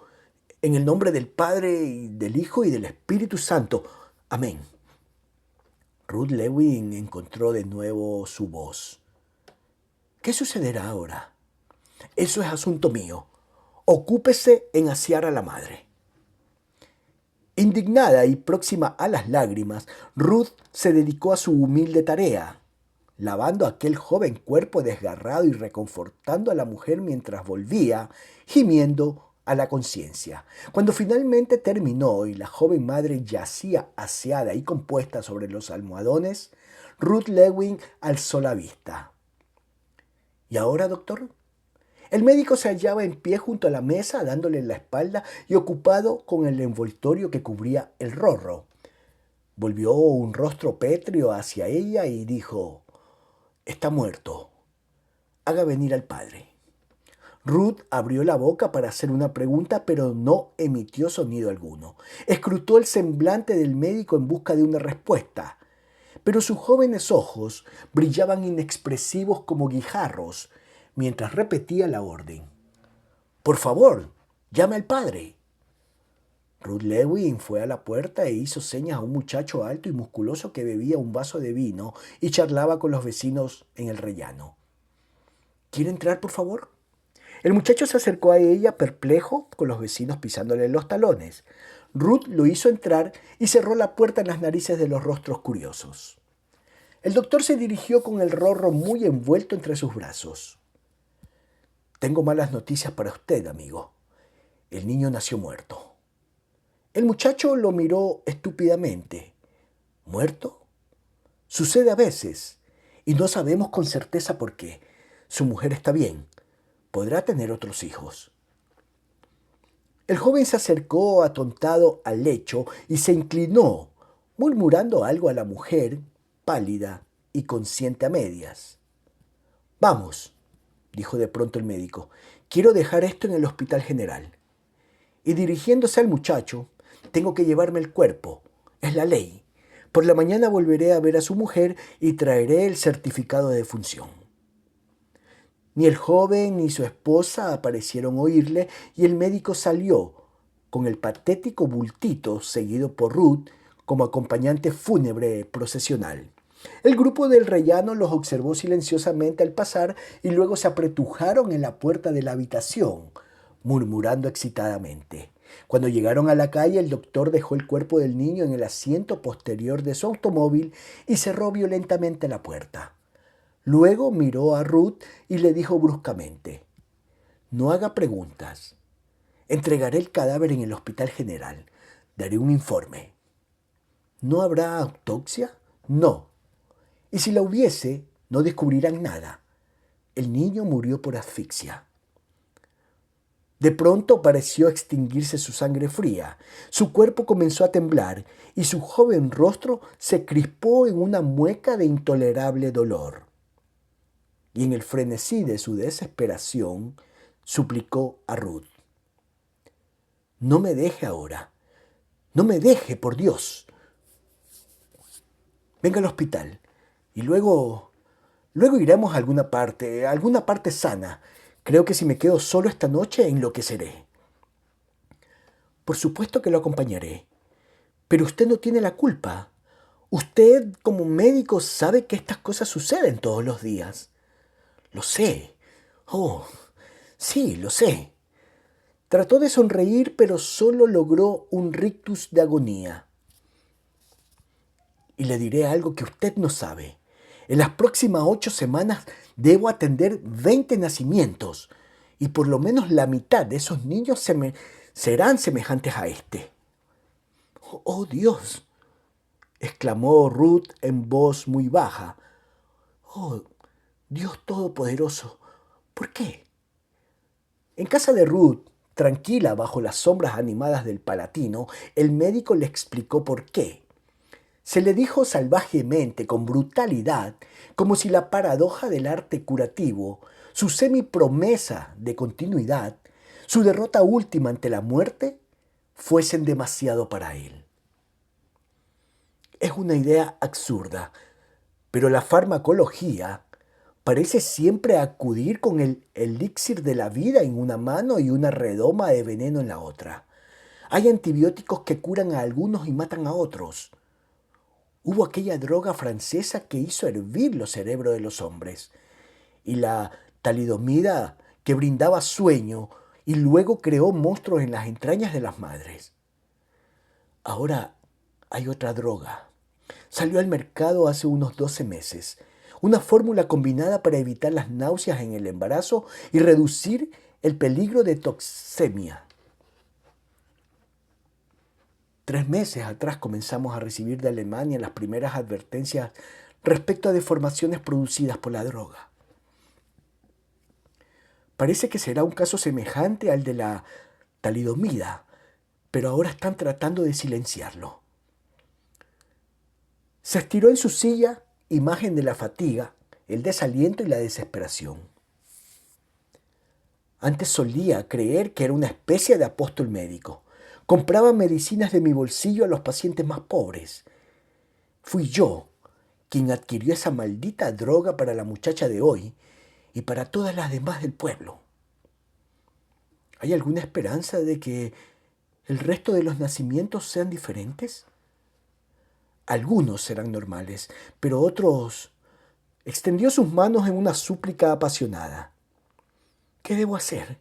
en el nombre del Padre, y del Hijo y del Espíritu Santo. Amén. Ruth Lewin encontró de nuevo su voz. ¿Qué sucederá ahora? Eso es asunto mío. Ocúpese en asear a la madre. Indignada y próxima a las lágrimas, Ruth se dedicó a su humilde tarea, lavando aquel joven cuerpo desgarrado y reconfortando a la mujer mientras volvía, gimiendo, a la conciencia. Cuando finalmente terminó y la joven madre yacía aseada y compuesta sobre los almohadones, Ruth Lewin alzó la vista. ¿Y ahora, doctor? El médico se hallaba en pie junto a la mesa, dándole la espalda y ocupado con el envoltorio que cubría el rorro. Volvió un rostro pétreo hacia ella y dijo: «Está muerto. Haga venir al padre». Ruth abrió la boca para hacer una pregunta, pero no emitió sonido alguno. Escrutó el semblante del médico en busca de una respuesta, pero sus jóvenes ojos brillaban inexpresivos como guijarros mientras repetía la orden. «Por favor, llame al padre». Ruth Lewin fue a la puerta e hizo señas a un muchacho alto y musculoso que bebía un vaso de vino y charlaba con los vecinos en el rellano. «¿Quiere entrar, por favor?». El muchacho se acercó a ella perplejo, con los vecinos pisándole los talones. Ruth lo hizo entrar y cerró la puerta en las narices de los rostros curiosos. El doctor se dirigió con el rorro muy envuelto entre sus brazos. Tengo malas noticias para usted, amigo. El niño nació muerto. El muchacho lo miró estúpidamente. ¿Muerto? Sucede a veces, y no sabemos con certeza por qué. Su mujer está bien. Podrá tener otros hijos. El joven se acercó atontado al lecho y se inclinó, murmurando algo a la mujer, pálida y consciente a medias. Vamos, dijo de pronto el médico, quiero dejar esto en el hospital general. Y dirigiéndose al muchacho, tengo que llevarme el cuerpo, es la ley. Por la mañana volveré a ver a su mujer y traeré el certificado de defunción. Ni el joven ni su esposa aparecieron oírle y el médico salió con el patético bultito seguido por Ruth como acompañante fúnebre procesional. El grupo del rellano los observó silenciosamente al pasar y luego se apretujaron en la puerta de la habitación, murmurando excitadamente. Cuando llegaron a la calle, el doctor dejó el cuerpo del niño en el asiento posterior de su automóvil y cerró violentamente la puerta. Luego miró a Ruth y le dijo bruscamente, no haga preguntas. Entregaré el cadáver en el hospital general. Daré un informe. ¿No habrá autopsia? No. Y si la hubiese, no descubrirán nada. El niño murió por asfixia. De pronto pareció extinguirse su sangre fría. Su cuerpo comenzó a temblar y su joven rostro se crispó en una mueca de intolerable dolor. Y en el frenesí de su desesperación, suplicó a Ruth. No me deje ahora. No me deje, por Dios. Venga al hospital. Y luego iremos a alguna parte sana. Creo que si me quedo solo esta noche, enloqueceré. Por supuesto que lo acompañaré. Pero usted no tiene la culpa. Usted, como médico, sabe que estas cosas suceden todos los días. Lo sé. Oh, sí, lo sé. Trató de sonreír, pero solo logró un rictus de agonía. Y le diré algo que usted no sabe. En las próximas 8 semanas debo atender 20 nacimientos, y por lo menos la mitad de esos niños serán semejantes a este. ¡Oh, Dios! Exclamó Ruth en voz muy baja. ¡Oh, Dios Todopoderoso! ¿Por qué? En casa de Ruth, tranquila bajo las sombras animadas del Palatino, el médico le explicó por qué. Se le dijo salvajemente, con brutalidad, como si la paradoja del arte curativo, su semipromesa de continuidad, su derrota última ante la muerte, fuesen demasiado para él. Es una idea absurda, pero la farmacología parece siempre acudir con el elixir de la vida en una mano y una redoma de veneno en la otra. Hay antibióticos que curan a algunos y matan a otros. Hubo aquella droga francesa que hizo hervir los cerebros de los hombres, y la talidomida que brindaba sueño y luego creó monstruos en las entrañas de las madres. Ahora hay otra droga. Salió al mercado hace unos 12 meses. Una fórmula combinada para evitar las náuseas en el embarazo y reducir el peligro de toxemia. 3 meses atrás comenzamos a recibir de Alemania las primeras advertencias respecto a deformaciones producidas por la droga. Parece que será un caso semejante al de la talidomida, pero ahora están tratando de silenciarlo. Se estiró en su silla, imagen de la fatiga, el desaliento y la desesperación. Antes solía creer que era una especie de apóstol médico. Compraba medicinas de mi bolsillo a los pacientes más pobres. Fui yo quien adquirió esa maldita droga para la muchacha de hoy y para todas las demás del pueblo. ¿Hay alguna esperanza de que el resto de los nacimientos sean diferentes? Algunos serán normales, pero otros... Extendió sus manos en una súplica apasionada. ¿Qué debo hacer?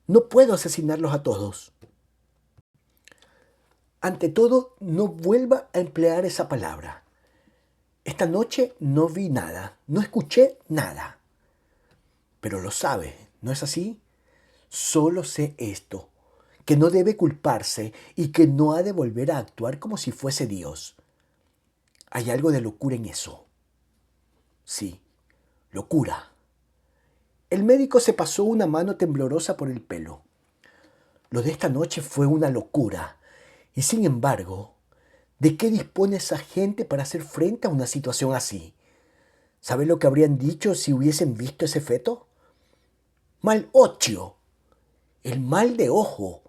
No puedo asesinarlos a todos. Ante todo, no vuelva a emplear esa palabra. Esta noche no vi nada, no escuché nada. Pero lo sabe, ¿no es así? Solo sé esto, que no debe culparse y que no ha de volver a actuar como si fuese Dios. Hay algo de locura en eso. Sí, locura. El médico se pasó una mano temblorosa por el pelo. Lo de esta noche fue una locura. Y sin embargo, ¿de qué dispone esa gente para hacer frente a una situación así? ¿Sabe lo que habrían dicho si hubiesen visto ese feto? Mal ocho, el mal de ojo.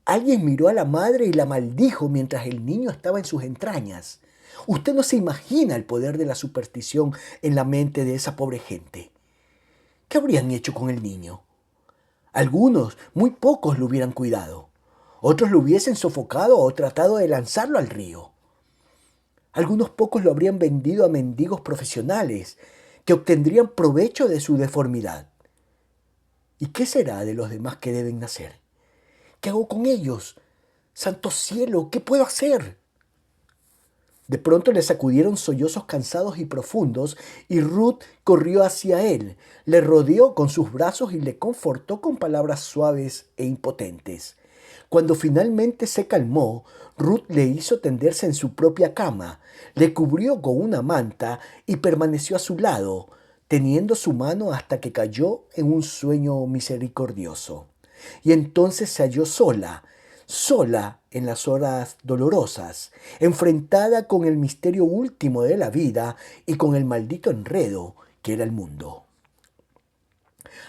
Alguien miró a la madre y la maldijo mientras el niño estaba en sus entrañas. Usted no se imagina el poder de la superstición en la mente de esa pobre gente. ¿Qué habrían hecho con el niño? Algunos, muy pocos, lo hubieran cuidado. Otros lo hubiesen sofocado o tratado de lanzarlo al río. Algunos pocos lo habrían vendido a mendigos profesionales que obtendrían provecho de su deformidad. ¿Y qué será de los demás que deben nacer? ¿Qué hago con ellos? Santo cielo, ¿qué puedo hacer? De pronto le sacudieron sollozos cansados y profundos, y Ruth corrió hacia él, le rodeó con sus brazos y le confortó con palabras suaves e impotentes. Cuando finalmente se calmó, Ruth le hizo tenderse en su propia cama, le cubrió con una manta y permaneció a su lado, teniendo su mano hasta que cayó en un sueño misericordioso. Y entonces se halló sola, sola en las horas dolorosas, enfrentada con el misterio último de la vida y con el maldito enredo que era el mundo.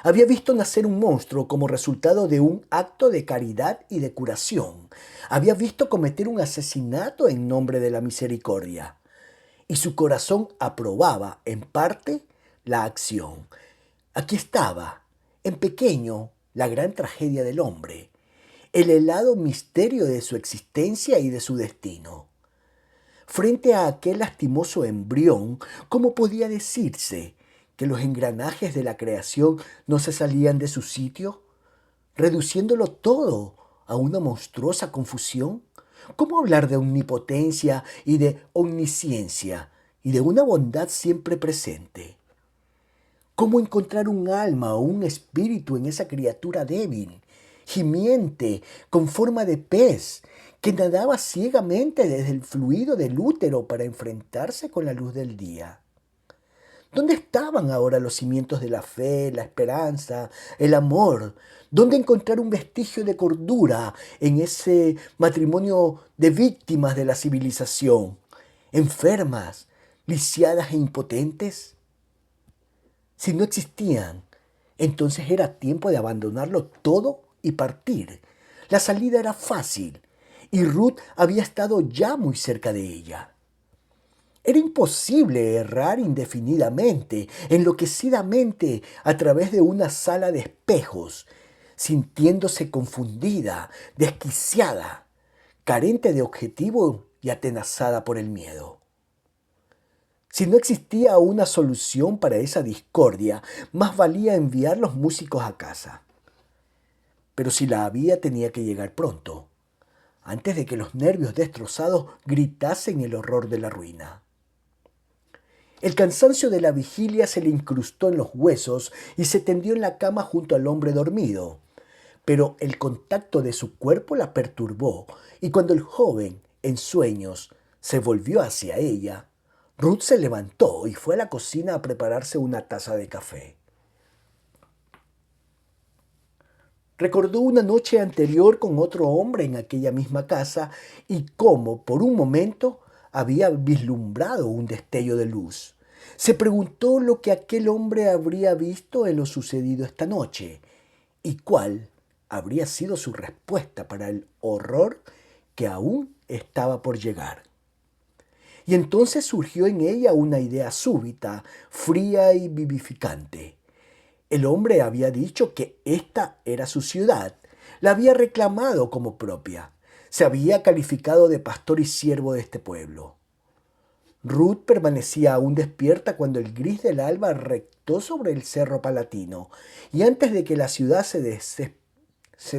Había visto nacer un monstruo como resultado de un acto de caridad y de curación. Había visto cometer un asesinato en nombre de la misericordia. Y su corazón aprobaba, en parte, la acción. Aquí estaba, en pequeño, la gran tragedia del hombre, el helado misterio de su existencia y de su destino. Frente a aquel lastimoso embrión, ¿cómo podía decirse que los engranajes de la creación no se salían de su sitio, reduciéndolo todo a una monstruosa confusión? ¿Cómo hablar de omnipotencia y de omnisciencia y de una bondad siempre presente? ¿Cómo encontrar un alma o un espíritu en esa criatura débil, gimiente, con forma de pez, que nadaba ciegamente desde el fluido del útero para enfrentarse con la luz del día? ¿Dónde estaban ahora los cimientos de la fe, la esperanza, el amor? ¿Dónde encontrar un vestigio de cordura en ese matrimonio de víctimas de la civilización, enfermas, lisiadas e impotentes? Si no existían, entonces era tiempo de abandonarlo todo y partir. La salida era fácil y Ruth había estado ya muy cerca de ella. Era imposible errar indefinidamente, enloquecidamente, a través de una sala de espejos, sintiéndose confundida, desquiciada, carente de objetivo y atenazada por el miedo. Si no existía una solución para esa discordia, más valía enviar los músicos a casa. Pero si la había, tenía que llegar pronto, antes de que los nervios destrozados gritasen el horror de la ruina. El cansancio de la vigilia se le incrustó en los huesos y se tendió en la cama junto al hombre dormido. Pero el contacto de su cuerpo la perturbó, y cuando el joven, en sueños, se volvió hacia ella, Ruth se levantó y fue a la cocina a prepararse una taza de café. Recordó una noche anterior con otro hombre en aquella misma casa y cómo, por un momento, había vislumbrado un destello de luz. Se preguntó lo que aquel hombre habría visto en lo sucedido esta noche y cuál habría sido su respuesta para el horror que aún estaba por llegar. Y entonces surgió en ella una idea súbita, fría y vivificante. El hombre había dicho que esta era su ciudad, la había reclamado como propia, se había calificado de pastor y siervo de este pueblo. Ruth permanecía aún despierta cuando el gris del alba rectó sobre el cerro palatino, y antes de que la ciudad se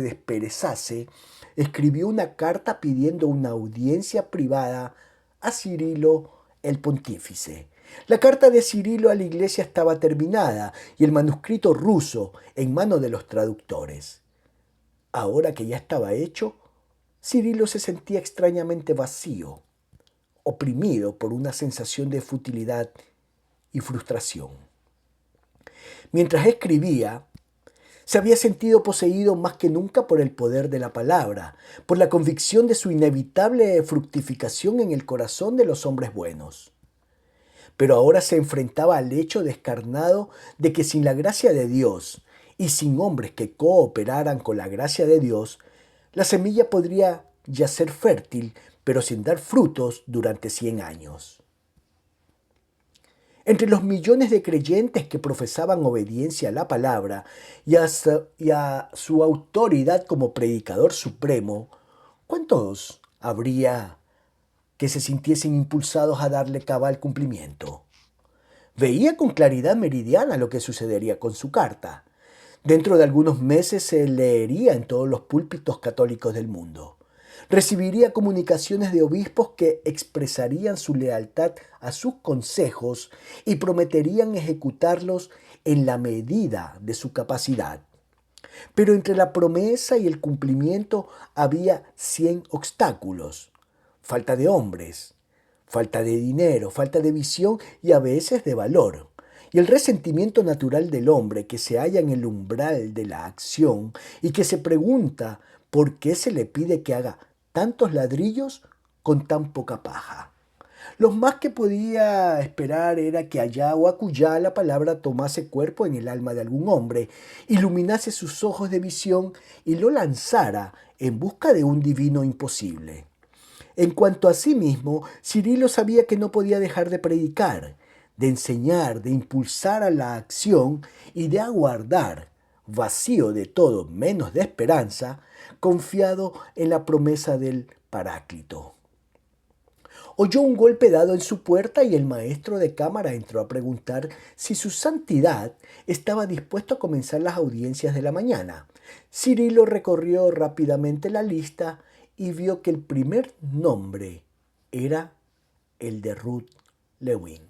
desperezase, escribió una carta pidiendo una audiencia privada a Cirilo el pontífice. La carta de Cirilo a la iglesia estaba terminada y el manuscrito ruso en manos de los traductores. Ahora que ya estaba hecho, Cirilo se sentía extrañamente vacío, oprimido por una sensación de futilidad y frustración. Mientras escribía, se había sentido poseído más que nunca por el poder de la palabra, por la convicción de su inevitable fructificación en el corazón de los hombres buenos. Pero ahora se enfrentaba al hecho descarnado de que sin la gracia de Dios y sin hombres que cooperaran con la gracia de Dios, la semilla podría yacer fértil, pero sin dar frutos durante 100 años. Entre los millones de creyentes que profesaban obediencia a la palabra y a su autoridad como predicador supremo, ¿cuántos habría que se sintiesen impulsados a darle cabal cumplimiento? Veía con claridad meridiana lo que sucedería con su carta. Dentro de algunos meses se leería en todos los púlpitos católicos del mundo. Recibiría comunicaciones de obispos que expresarían su lealtad a sus consejos y prometerían ejecutarlos en la medida de su capacidad. Pero entre la promesa y el cumplimiento había 100 obstáculos. Falta de hombres, falta de dinero, falta de visión y a veces de valor. Y el resentimiento natural del hombre que se halla en el umbral de la acción y que se pregunta por qué se le pide que haga tantos ladrillos con tan poca paja. Lo más que podía esperar era que allá o acullá la palabra tomase cuerpo en el alma de algún hombre, iluminase sus ojos de visión y lo lanzara en busca de un divino imposible. En cuanto a sí mismo, Cirilo sabía que no podía dejar de predicar, de enseñar, de impulsar a la acción y de aguardar, vacío de todo menos de esperanza, confiado en la promesa del Paráclito. Oyó un golpe dado en su puerta y el maestro de cámara entró a preguntar si su santidad estaba dispuesto a comenzar las audiencias de la mañana. Cirilo recorrió rápidamente la lista y vio que el primer nombre era el de Ruth Lewin.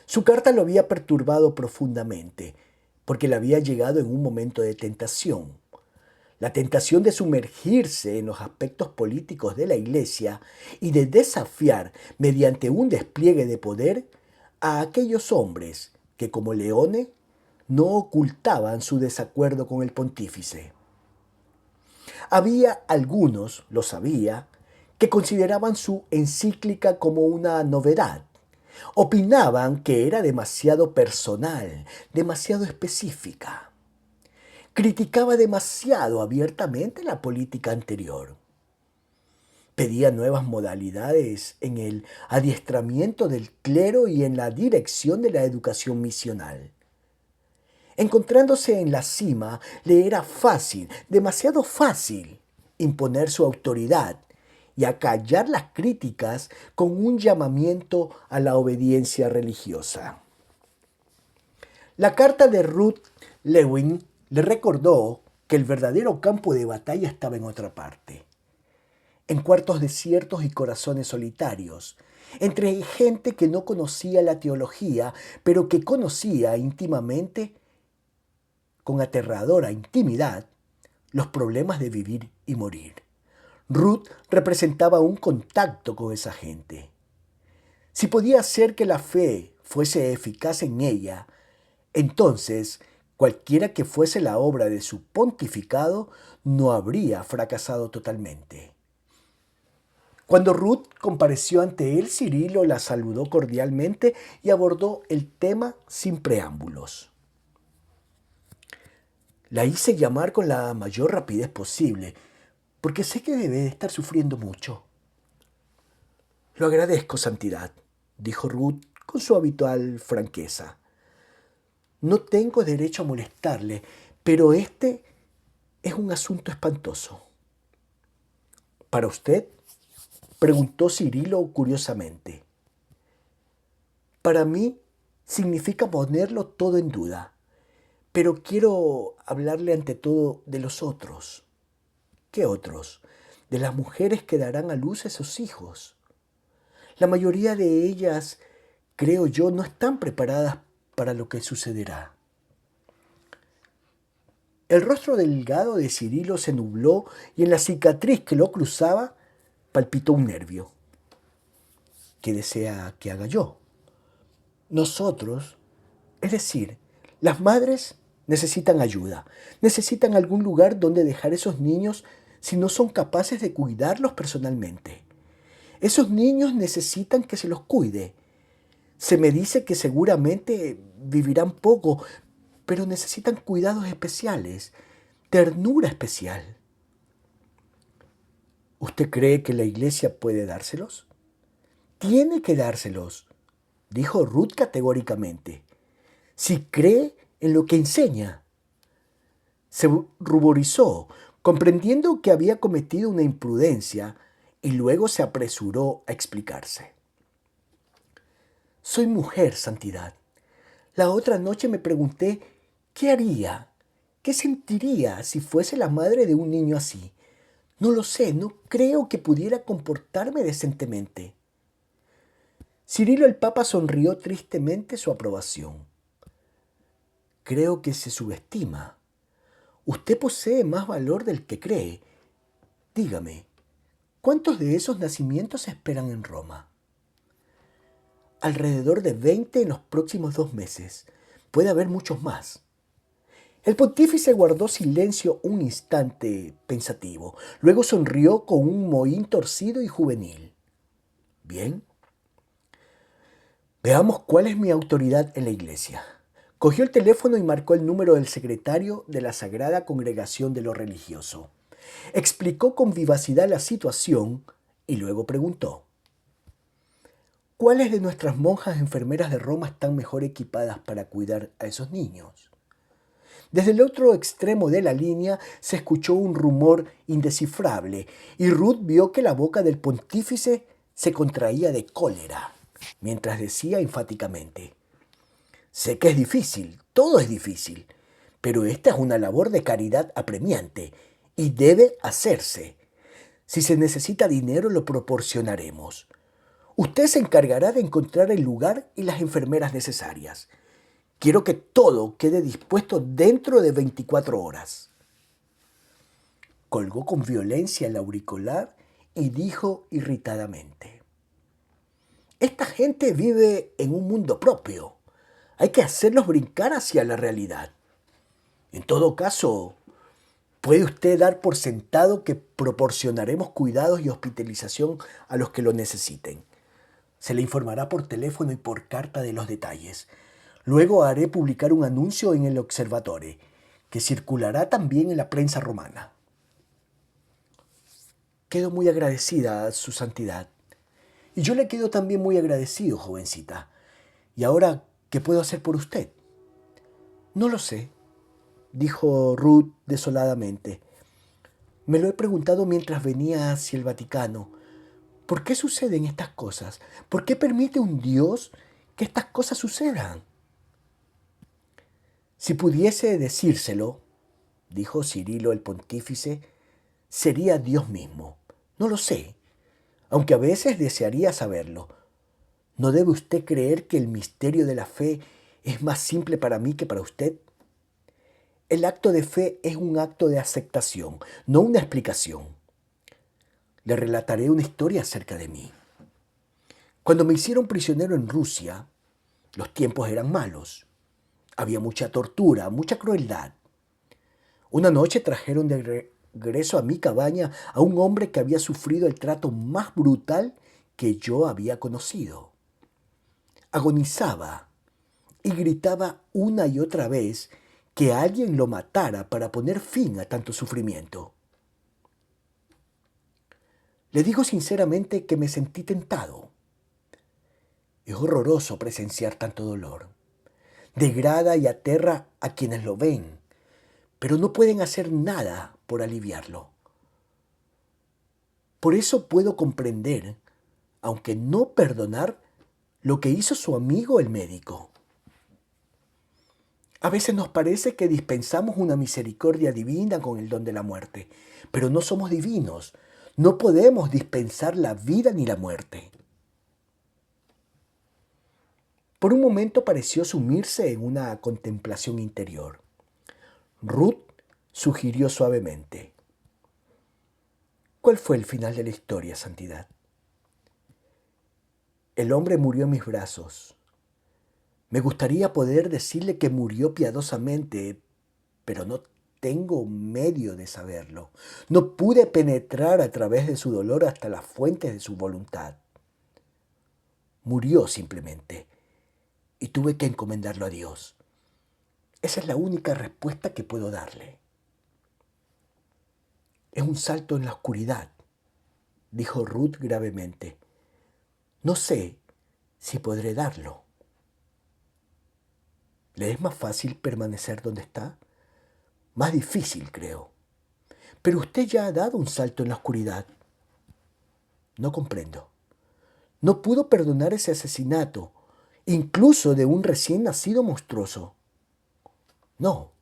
Su carta lo había perturbado profundamente, porque le había llegado en un momento de tentación. La tentación de sumergirse en los aspectos políticos de la Iglesia y de desafiar mediante un despliegue de poder a aquellos hombres que, como Leone, no ocultaban su desacuerdo con el pontífice. Había algunos, lo sabía, que consideraban su encíclica como una novedad. Opinaban que era demasiado personal, demasiado específica. Criticaba demasiado abiertamente la política anterior. Pedía nuevas modalidades en el adiestramiento del clero y en la dirección de la educación misional. Encontrándose en la cima, le era fácil, demasiado fácil, imponer su autoridad y acallar las críticas con un llamamiento a la obediencia religiosa. La carta de Ruth Lewin le recordó que el verdadero campo de batalla estaba en otra parte, en cuartos desiertos y corazones solitarios, entre gente que no conocía la teología, pero que conocía íntimamente, con aterradora intimidad, los problemas de vivir y morir. Ruth representaba un contacto con esa gente. Si podía hacer que la fe fuese eficaz en ella, entonces cualquiera que fuese la obra de su pontificado no habría fracasado totalmente. Cuando Ruth compareció ante él, Cirilo la saludó cordialmente y abordó el tema sin preámbulos. La hice llamar con la mayor rapidez posible, porque sé que debe de estar sufriendo mucho. Lo agradezco, Santidad, dijo Ruth con su habitual franqueza. No tengo derecho a molestarle, pero este es un asunto espantoso. Para usted, preguntó Cirilo curiosamente. Para mí significa ponerlo todo en duda, pero quiero hablarle ante todo de los otros. ¿Qué otros? De las mujeres que darán a luz esos hijos. La mayoría de ellas, creo yo, no están preparadas para lo que sucederá. El rostro delgado de Cirilo se nubló y en la cicatriz que lo cruzaba palpitó un nervio. ¿Qué desea que haga yo? Nosotros, es decir, las madres necesitan ayuda, necesitan algún lugar donde dejar esos niños si no son capaces de cuidarlos personalmente. Esos niños necesitan que se los cuide. Se me dice que seguramente vivirán poco, pero necesitan cuidados especiales, ternura especial. ¿Usted cree que la iglesia puede dárselos? Tiene que dárselos, dijo Ruth categóricamente. Si cree en lo que enseña. Se ruborizó, comprendiendo que había cometido una imprudencia, y luego se apresuró a explicarse. Soy mujer, Santidad. La otra noche me pregunté qué haría, qué sentiría si fuese la madre de un niño así. No lo sé, no creo que pudiera comportarme decentemente. Cirilo el Papa sonrió tristemente su aprobación. Creo que se subestima. Usted posee más valor del que cree. Dígame, ¿cuántos de esos nacimientos se esperan en Roma? Alrededor de 20 en los próximos 2 meses. Puede haber muchos más. El pontífice guardó silencio un instante pensativo. Luego sonrió con un mohín torcido y juvenil. Bien. Veamos cuál es mi autoridad en la iglesia. Cogió el teléfono y marcó el número del secretario de la Sagrada Congregación de lo Religioso. Explicó con vivacidad la situación y luego preguntó: ¿cuáles de nuestras monjas enfermeras de Roma están mejor equipadas para cuidar a esos niños? Desde el otro extremo de la línea se escuchó un rumor indescifrable y Ruth vio que la boca del pontífice se contraía de cólera, mientras decía enfáticamente: sé que es difícil, todo es difícil, pero esta es una labor de caridad apremiante y debe hacerse. Si se necesita dinero, lo proporcionaremos. Usted se encargará de encontrar el lugar y las enfermeras necesarias. Quiero que todo quede dispuesto dentro de 24 horas. Colgó con violencia el auricular y dijo irritadamente: esta gente vive en un mundo propio. Hay que hacerlos brincar hacia la realidad. En todo caso, ¿puede usted dar por sentado que proporcionaremos cuidados y hospitalización a los que lo necesiten? Se le informará por teléfono y por carta de los detalles. Luego haré publicar un anuncio en el Observatore, que circulará también en la prensa romana. Quedo muy agradecida, Su Santidad. Y yo le quedo también muy agradecido, jovencita. ¿Y ahora qué puedo hacer por usted? No lo sé, dijo Ruth desoladamente. Me lo he preguntado mientras venía hacia el Vaticano. ¿Por qué suceden estas cosas? ¿Por qué permite un Dios que estas cosas sucedan? Si pudiese decírselo, dijo Cirilo el pontífice, sería Dios mismo. No lo sé, aunque a veces desearía saberlo. ¿No debe usted creer que el misterio de la fe es más simple para mí que para usted? El acto de fe es un acto de aceptación, no una explicación. Le relataré una historia acerca de mí. Cuando me hicieron prisionero en Rusia, los tiempos eran malos. Había mucha tortura, mucha crueldad. Una noche trajeron de regreso a mi cabaña a un hombre que había sufrido el trato más brutal que yo había conocido. Agonizaba y gritaba una y otra vez que alguien lo matara para poner fin a tanto sufrimiento. Le digo sinceramente que me sentí tentado. Es horroroso presenciar tanto dolor. Degrada y aterra a quienes lo ven, pero no pueden hacer nada por aliviarlo. Por eso puedo comprender, aunque no perdonar, lo que hizo su amigo el médico. A veces nos parece que dispensamos una misericordia divina con el don de la muerte, pero no somos divinos. No podemos dispensar la vida ni la muerte. Por un momento pareció sumirse en una contemplación interior. Ruth sugirió suavemente: ¿cuál fue el final de la historia, Santidad? El hombre murió en mis brazos. Me gustaría poder decirle que murió piadosamente, pero no tengo medio de saberlo. No pude penetrar a través de su dolor hasta las fuentes de su voluntad. Murió simplemente, y tuve que encomendarlo a Dios. Esa es la única respuesta que puedo darle. Es un salto en la oscuridad, dijo Ruth gravemente. No sé si podré darlo. ¿Le es más fácil permanecer donde está? Más difícil, creo. Pero usted ya ha dado un salto en la oscuridad. No comprendo. No pudo perdonar ese asesinato, incluso de un recién nacido monstruoso. No,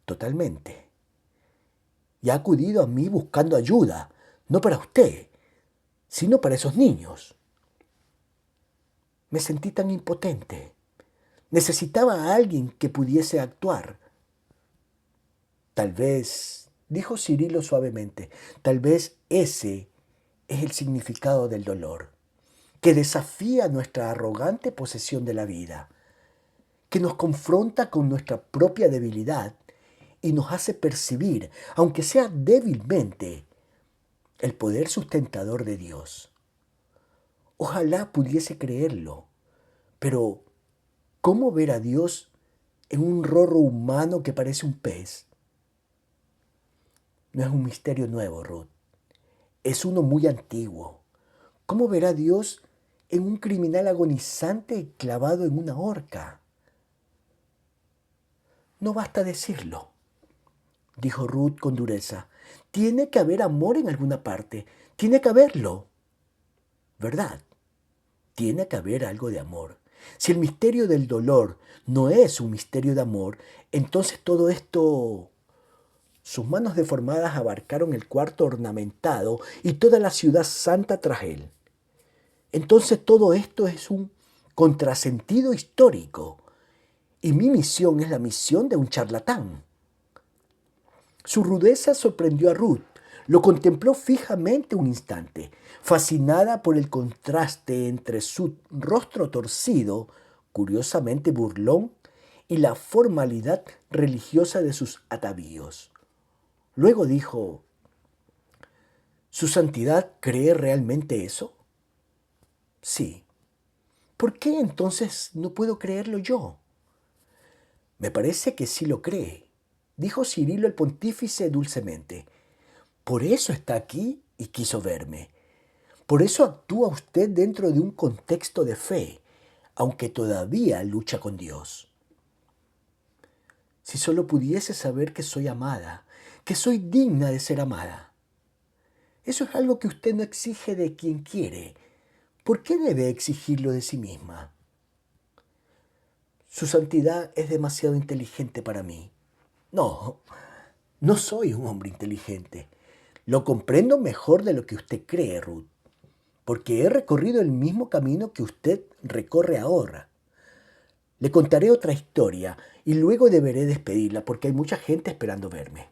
totalmente. Y ha acudido a mí buscando ayuda, no para usted, sino para esos niños. Me sentí tan impotente. Necesitaba a alguien que pudiese actuar. Tal vez, dijo Cirilo suavemente, tal vez ese es el significado del dolor, que desafía nuestra arrogante posesión de la vida, que nos confronta con nuestra propia debilidad y nos hace percibir, aunque sea débilmente, el poder sustentador de Dios. Ojalá pudiese creerlo, pero ¿cómo ver a Dios en un rorro humano que parece un pez? No es un misterio nuevo, Ruth. Es uno muy antiguo. ¿Cómo ver a Dios en un criminal agonizante clavado en una horca? No basta decirlo, dijo Ruth con dureza. Tiene que haber amor en alguna parte. Tiene que haberlo. ¿Verdad? Tiene que haber algo de amor. Si el misterio del dolor no es un misterio de amor, entonces todo esto... Sus manos deformadas abarcaron el cuarto ornamentado y toda la ciudad santa tras él. Entonces todo esto es un contrasentido histórico y mi misión es la misión de un charlatán. Su rudeza sorprendió a Ruth. Lo contempló fijamente un instante, fascinada por el contraste entre su rostro torcido, curiosamente burlón, y la formalidad religiosa de sus atavíos. Luego dijo: ¿Su santidad cree realmente eso? Sí. ¿Por qué entonces no puedo creerlo yo? Me parece que sí lo cree, dijo Cirilo el pontífice dulcemente. Por eso está aquí y quiso verme. Por eso actúa usted dentro de un contexto de fe, aunque todavía lucha con Dios. Si solo pudiese saber que soy amada, que soy digna de ser amada. Eso es algo que usted no exige de quien quiere. ¿Por qué debe exigirlo de sí misma? Su santidad es demasiado inteligente para mí. No, no soy un hombre inteligente. Lo comprendo mejor de lo que usted cree, Ruth, porque he recorrido el mismo camino que usted recorre ahora. Le contaré otra historia y luego deberé despedirla porque hay mucha gente esperando verme.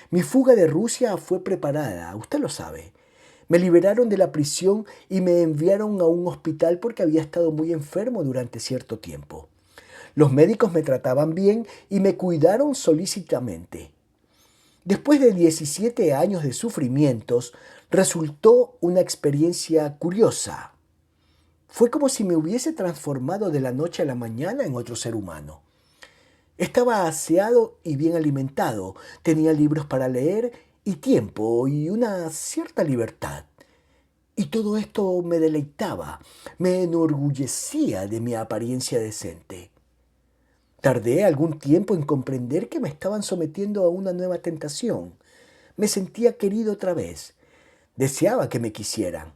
Mi fuga de Rusia fue preparada, usted lo sabe. Me liberaron de la prisión y me enviaron a un hospital porque había estado muy enfermo durante cierto tiempo. Los médicos me trataban bien y me cuidaron solícitamente. Después de 17 años de sufrimientos, resultó una experiencia curiosa. Fue como si me hubiese transformado de la noche a la mañana en otro ser humano. Estaba aseado y bien alimentado, tenía libros para leer y tiempo y una cierta libertad. Y todo esto me deleitaba, me enorgullecía de mi apariencia decente. Tardé algún tiempo en comprender que me estaban sometiendo a una nueva tentación. Me sentía querido otra vez. Deseaba que me quisieran.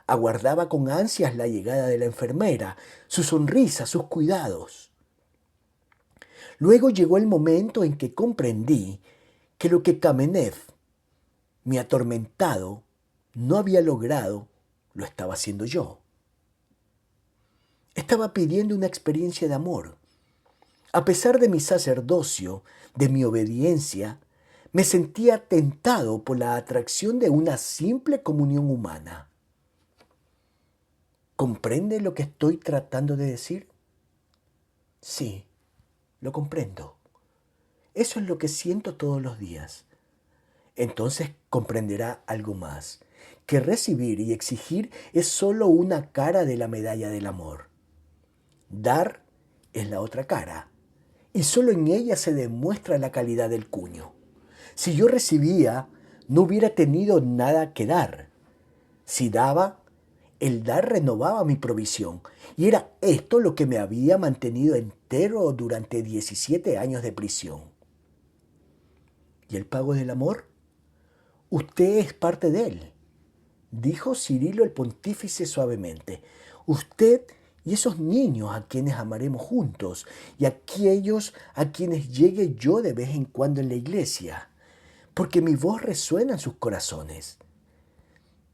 Aguardaba con ansias la llegada de la enfermera, su sonrisa, sus cuidados. Luego llegó el momento en que comprendí que lo que Kamenev, mi atormentado, no había logrado, lo estaba haciendo yo. Estaba pidiendo una experiencia de amor. A pesar de mi sacerdocio, de mi obediencia, me sentía tentado por la atracción de una simple comunión humana. ¿Comprende lo que estoy tratando de decir? Sí, lo comprendo. Eso es lo que siento todos los días. Entonces comprenderá algo más, que recibir y exigir es solo una cara de la medalla del amor. Dar es la otra cara, y solo en ella se demuestra la calidad del cuño. Si yo recibía, no hubiera tenido nada que dar. Si daba, el dar renovaba mi provisión, y era esto lo que me había mantenido entero durante 17 años de prisión. ¿Y el pago del amor? Usted es parte de él, dijo Cirilo el pontífice suavemente. Usted y esos niños a quienes amaremos juntos, y aquellos a quienes llegue yo de vez en cuando en la iglesia, porque mi voz resuena en sus corazones.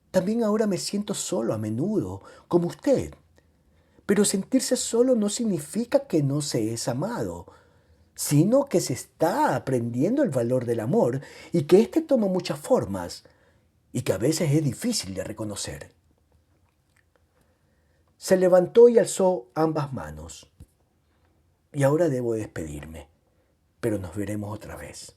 También ahora me siento solo a menudo, como usted. Pero sentirse solo no significa que no se es amado, sino que se está aprendiendo el valor del amor y que éste toma muchas formas y que a veces es difícil de reconocer. Se levantó y alzó ambas manos. Y ahora debo despedirme, pero nos veremos otra vez.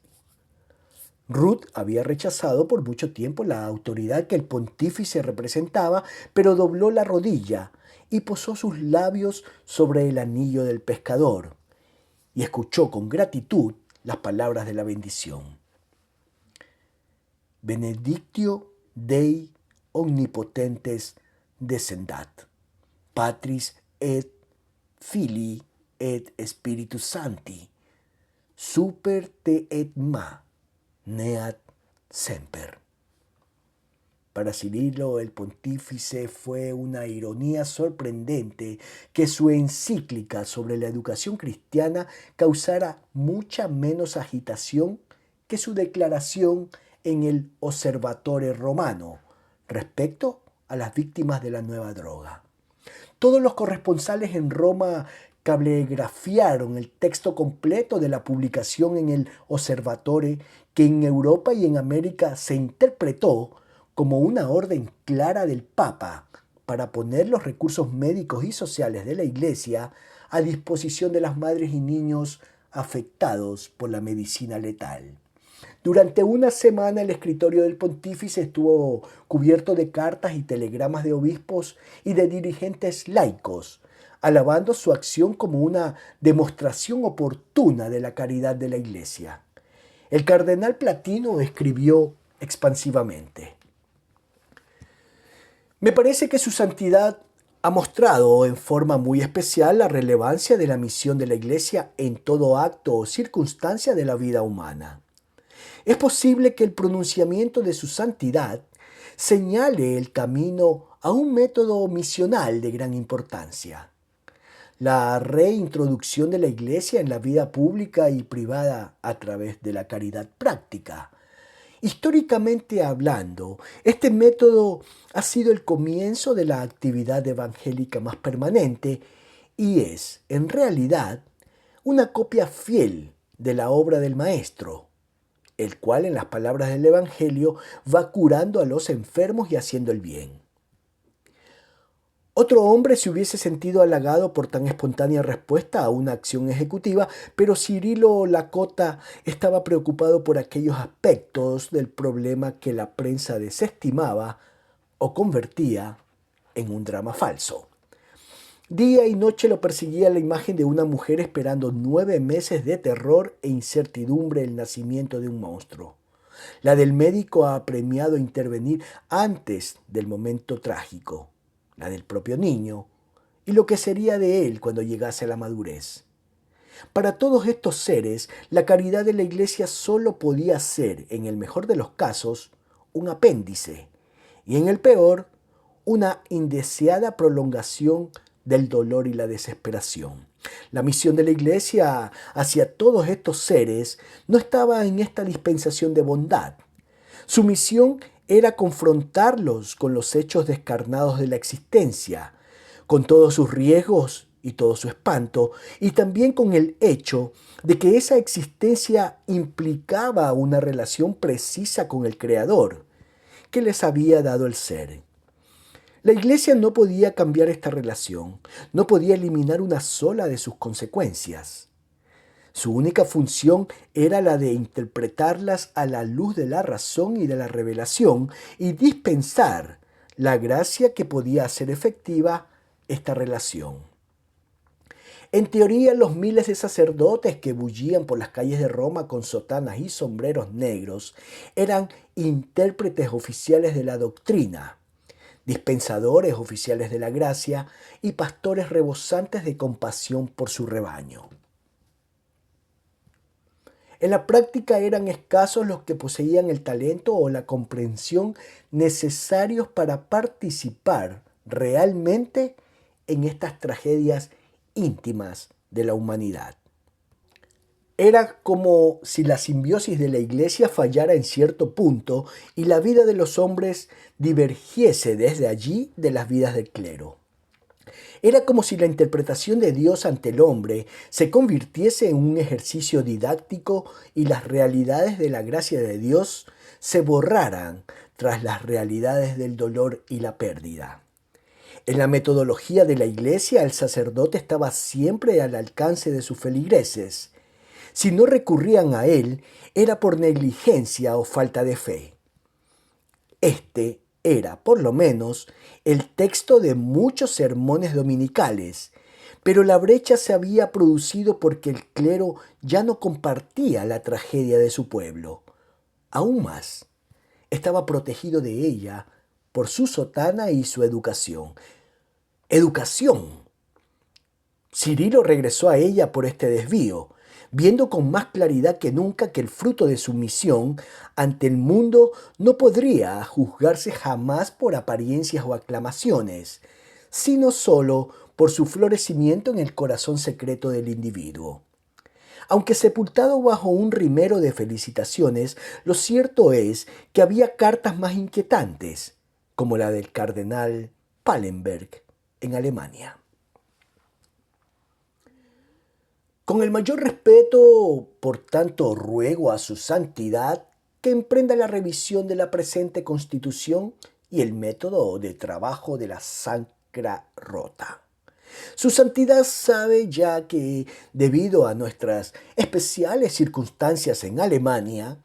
Ruth había rechazado por mucho tiempo la autoridad que el pontífice representaba, pero dobló la rodilla y posó sus labios sobre el anillo del pescador y escuchó con gratitud las palabras de la bendición. Benedictio Dei omnipotentes descendat, Patris et Filii et Spiritus Sancti, super te et ma, neat semper. Para Cirilo el pontífice fue una ironía sorprendente que su encíclica sobre la educación cristiana causara mucha menos agitación que su declaración en el Osservatore Romano respecto a las víctimas de la nueva droga. Todos los corresponsales en Roma cablegrafiaron el texto completo de la publicación en el Osservatore, que en Europa y en América se interpretó como una orden clara del Papa para poner los recursos médicos y sociales de la Iglesia a disposición de las madres y niños afectados por la medicina letal. Durante una semana el escritorio del pontífice estuvo cubierto de cartas y telegramas de obispos y de dirigentes laicos, alabando su acción como una demostración oportuna de la caridad de la Iglesia. El cardenal Platino escribió expansivamente: me parece que su santidad ha mostrado en forma muy especial la relevancia de la misión de la Iglesia en todo acto o circunstancia de la vida humana. Es posible que el pronunciamiento de su santidad señale el camino a un método misional de gran importancia: la reintroducción de la Iglesia en la vida pública y privada a través de la caridad práctica. Históricamente hablando, este método ha sido el comienzo de la actividad evangélica más permanente y es, en realidad, una copia fiel de la obra del Maestro, el cual, en las palabras del Evangelio, va curando a los enfermos y haciendo el bien. Otro hombre se hubiese sentido halagado por tan espontánea respuesta a una acción ejecutiva, pero Cirilo Lakota estaba preocupado por aquellos aspectos del problema que la prensa desestimaba o convertía en un drama falso. Día y noche lo perseguía la imagen de una mujer esperando 9 meses de terror e incertidumbre el nacimiento de un monstruo. La del médico apremiado a intervenir antes del momento trágico. La del propio niño y lo que sería de él cuando llegase a la madurez. Para todos estos seres, la caridad de la Iglesia solo podía ser, en el mejor de los casos, un apéndice, y en el peor, una indeseada prolongación del dolor y la desesperación. La misión de la Iglesia hacia todos estos seres no estaba en esta dispensación de bondad. Su misión era confrontarlos con los hechos descarnados de la existencia, con todos sus riesgos y todo su espanto, y también con el hecho de que esa existencia implicaba una relación precisa con el Creador, que les había dado el ser. La Iglesia no podía cambiar esta relación, no podía eliminar una sola de sus consecuencias. Su única función era la de interpretarlas a la luz de la razón y de la revelación y dispensar la gracia que podía hacer efectiva esta relación. En teoría, los miles de sacerdotes que bullían por las calles de Roma con sotanas y sombreros negros eran intérpretes oficiales de la doctrina, dispensadores oficiales de la gracia y pastores rebosantes de compasión por su rebaño. En la práctica eran escasos los que poseían el talento o la comprensión necesarios para participar realmente en estas tragedias íntimas de la humanidad. Era como si la simbiosis de la Iglesia fallara en cierto punto y la vida de los hombres divergiese desde allí de las vidas del clero. Era como si la interpretación de Dios ante el hombre se convirtiese en un ejercicio didáctico y las realidades de la gracia de Dios se borraran tras las realidades del dolor y la pérdida. En la metodología de la Iglesia, el sacerdote estaba siempre al alcance de sus feligreses. Si no recurrían a él, era por negligencia o falta de fe. Este era, por lo menos, el texto de muchos sermones dominicales, pero la brecha se había producido porque el clero ya no compartía la tragedia de su pueblo. Aún más, estaba protegido de ella por su sotana y su educación. ¡Educación! Cirilo regresó a ella por este desvío, viendo con más claridad que nunca que el fruto de su misión ante el mundo no podría juzgarse jamás por apariencias o aclamaciones, sino solo por su florecimiento en el corazón secreto del individuo. Aunque sepultado bajo un rimero de felicitaciones, lo cierto es que había cartas más inquietantes, como la del cardenal Pallenberg en Alemania. Con el mayor respeto, por tanto, ruego a su santidad que emprenda la revisión de la presente Constitución y el método de trabajo de la Sacra Rota. Su santidad sabe ya que, debido a nuestras especiales circunstancias en Alemania,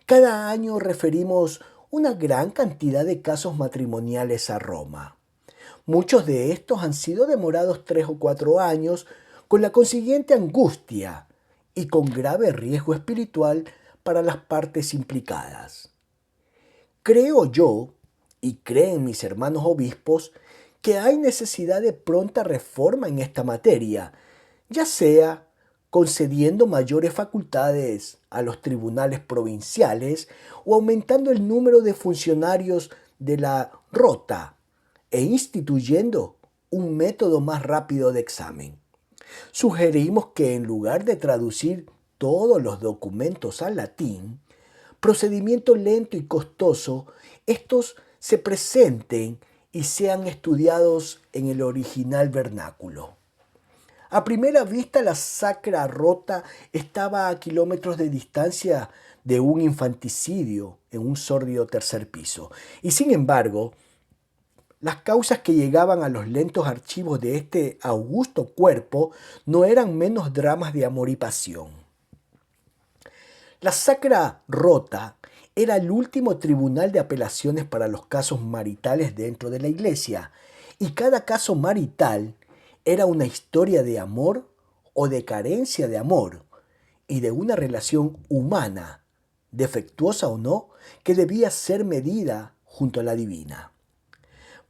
cada año referimos una gran cantidad de casos matrimoniales a Roma. Muchos de estos han sido demorados 3 o 4 años, con la consiguiente angustia y con grave riesgo espiritual para las partes implicadas. Creo yo, y creen mis hermanos obispos, que hay necesidad de pronta reforma en esta materia, ya sea concediendo mayores facultades a los tribunales provinciales o aumentando el número de funcionarios de la Rota e instituyendo un método más rápido de examen. Sugerimos que en lugar de traducir todos los documentos al latín, procedimiento lento y costoso, estos se presenten y sean estudiados en el original vernáculo. A primera vista, la Sacra Rota estaba a kilómetros de distancia de un infanticidio en un sórdido tercer piso, y sin embargo, las causas que llegaban a los lentos archivos de este augusto cuerpo no eran menos dramas de amor y pasión. La Sacra Rota era el último tribunal de apelaciones para los casos maritales dentro de la Iglesia, y cada caso marital era una historia de amor o de carencia de amor y de una relación humana, defectuosa o no, que debía ser medida junto a la divina.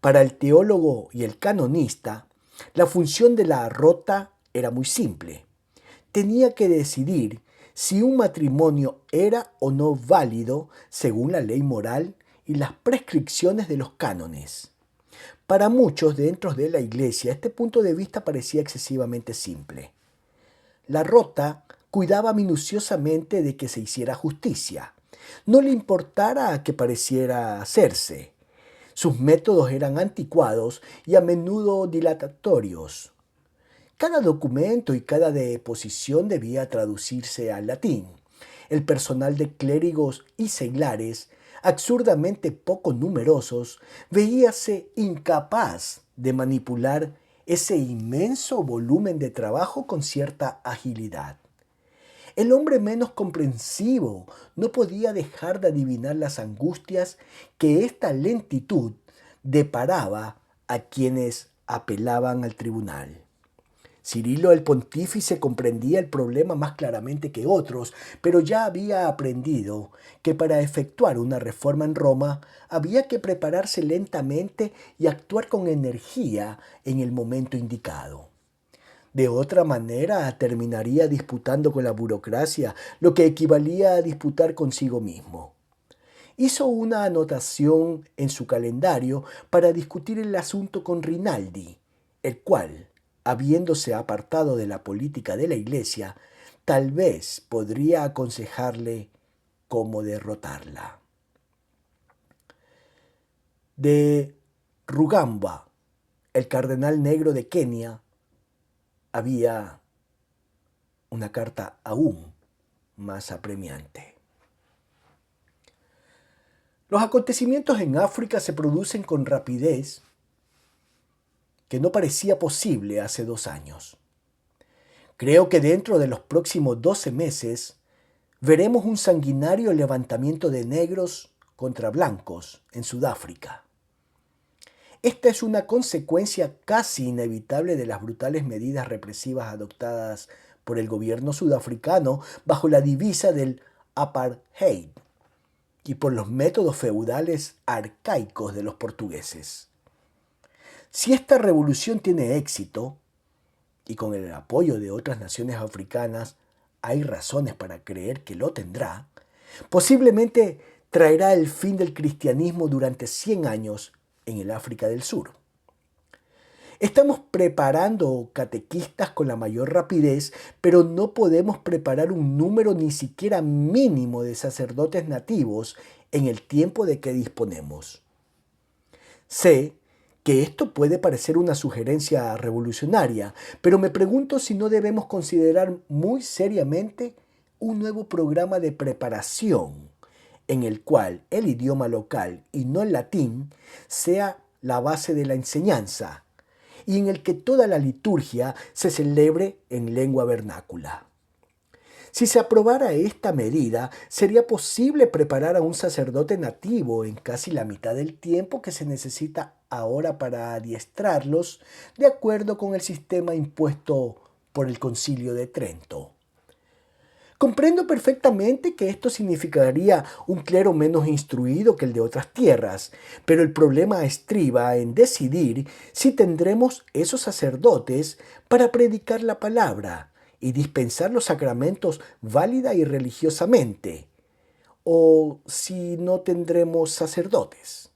Para el teólogo y el canonista, la función de la Rota era muy simple. Tenía que decidir si un matrimonio era o no válido según la ley moral y las prescripciones de los cánones. Para muchos dentro de la Iglesia, este punto de vista parecía excesivamente simple. La Rota cuidaba minuciosamente de que se hiciera justicia. No le importara que pareciera hacerse. Sus métodos eran anticuados y a menudo dilatatorios. Cada documento y cada deposición debía traducirse al latín. El personal de clérigos y seglares, absurdamente poco numerosos, veíase incapaz de manipular ese inmenso volumen de trabajo con cierta agilidad. El hombre menos comprensivo no podía dejar de adivinar las angustias que esta lentitud deparaba a quienes apelaban al tribunal. Cirilo el pontífice comprendía el problema más claramente que otros, pero ya había aprendido que para efectuar una reforma en Roma había que prepararse lentamente y actuar con energía en el momento indicado. De otra manera, terminaría disputando con la burocracia, lo que equivalía a disputar consigo mismo. Hizo una anotación en su calendario para discutir el asunto con Rinaldi, el cual, habiéndose apartado de la política de la Iglesia, tal vez podría aconsejarle cómo derrotarla. De Rugambwa, el cardenal negro de Kenia, había una carta aún más apremiante. Los acontecimientos en África se producen con rapidez que no parecía posible hace 2 años. Creo que dentro de los próximos 12 meses veremos un sanguinario levantamiento de negros contra blancos en Sudáfrica. Esta es una consecuencia casi inevitable de las brutales medidas represivas adoptadas por el gobierno sudafricano bajo la divisa del apartheid y por los métodos feudales arcaicos de los portugueses. Si esta revolución tiene éxito, y con el apoyo de otras naciones africanas hay razones para creer que lo tendrá, posiblemente traerá el fin del cristianismo durante 100 años en el África del Sur. Estamos preparando catequistas con la mayor rapidez, pero no podemos preparar un número ni siquiera mínimo de sacerdotes nativos en el tiempo de que disponemos. Sé que esto puede parecer una sugerencia revolucionaria, pero me pregunto si no debemos considerar muy seriamente un nuevo programa de preparación en el cual el idioma local y no el latín sea la base de la enseñanza y en el que toda la liturgia se celebre en lengua vernácula. Si se aprobara esta medida, sería posible preparar a un sacerdote nativo en casi la mitad del tiempo que se necesita ahora para adiestrarlos, de acuerdo con el sistema impuesto por el Concilio de Trento. Comprendo perfectamente que esto significaría un clero menos instruido que el de otras tierras, pero el problema estriba en decidir si tendremos esos sacerdotes para predicar la palabra y dispensar los sacramentos válida y religiosamente, o si no tendremos sacerdotes.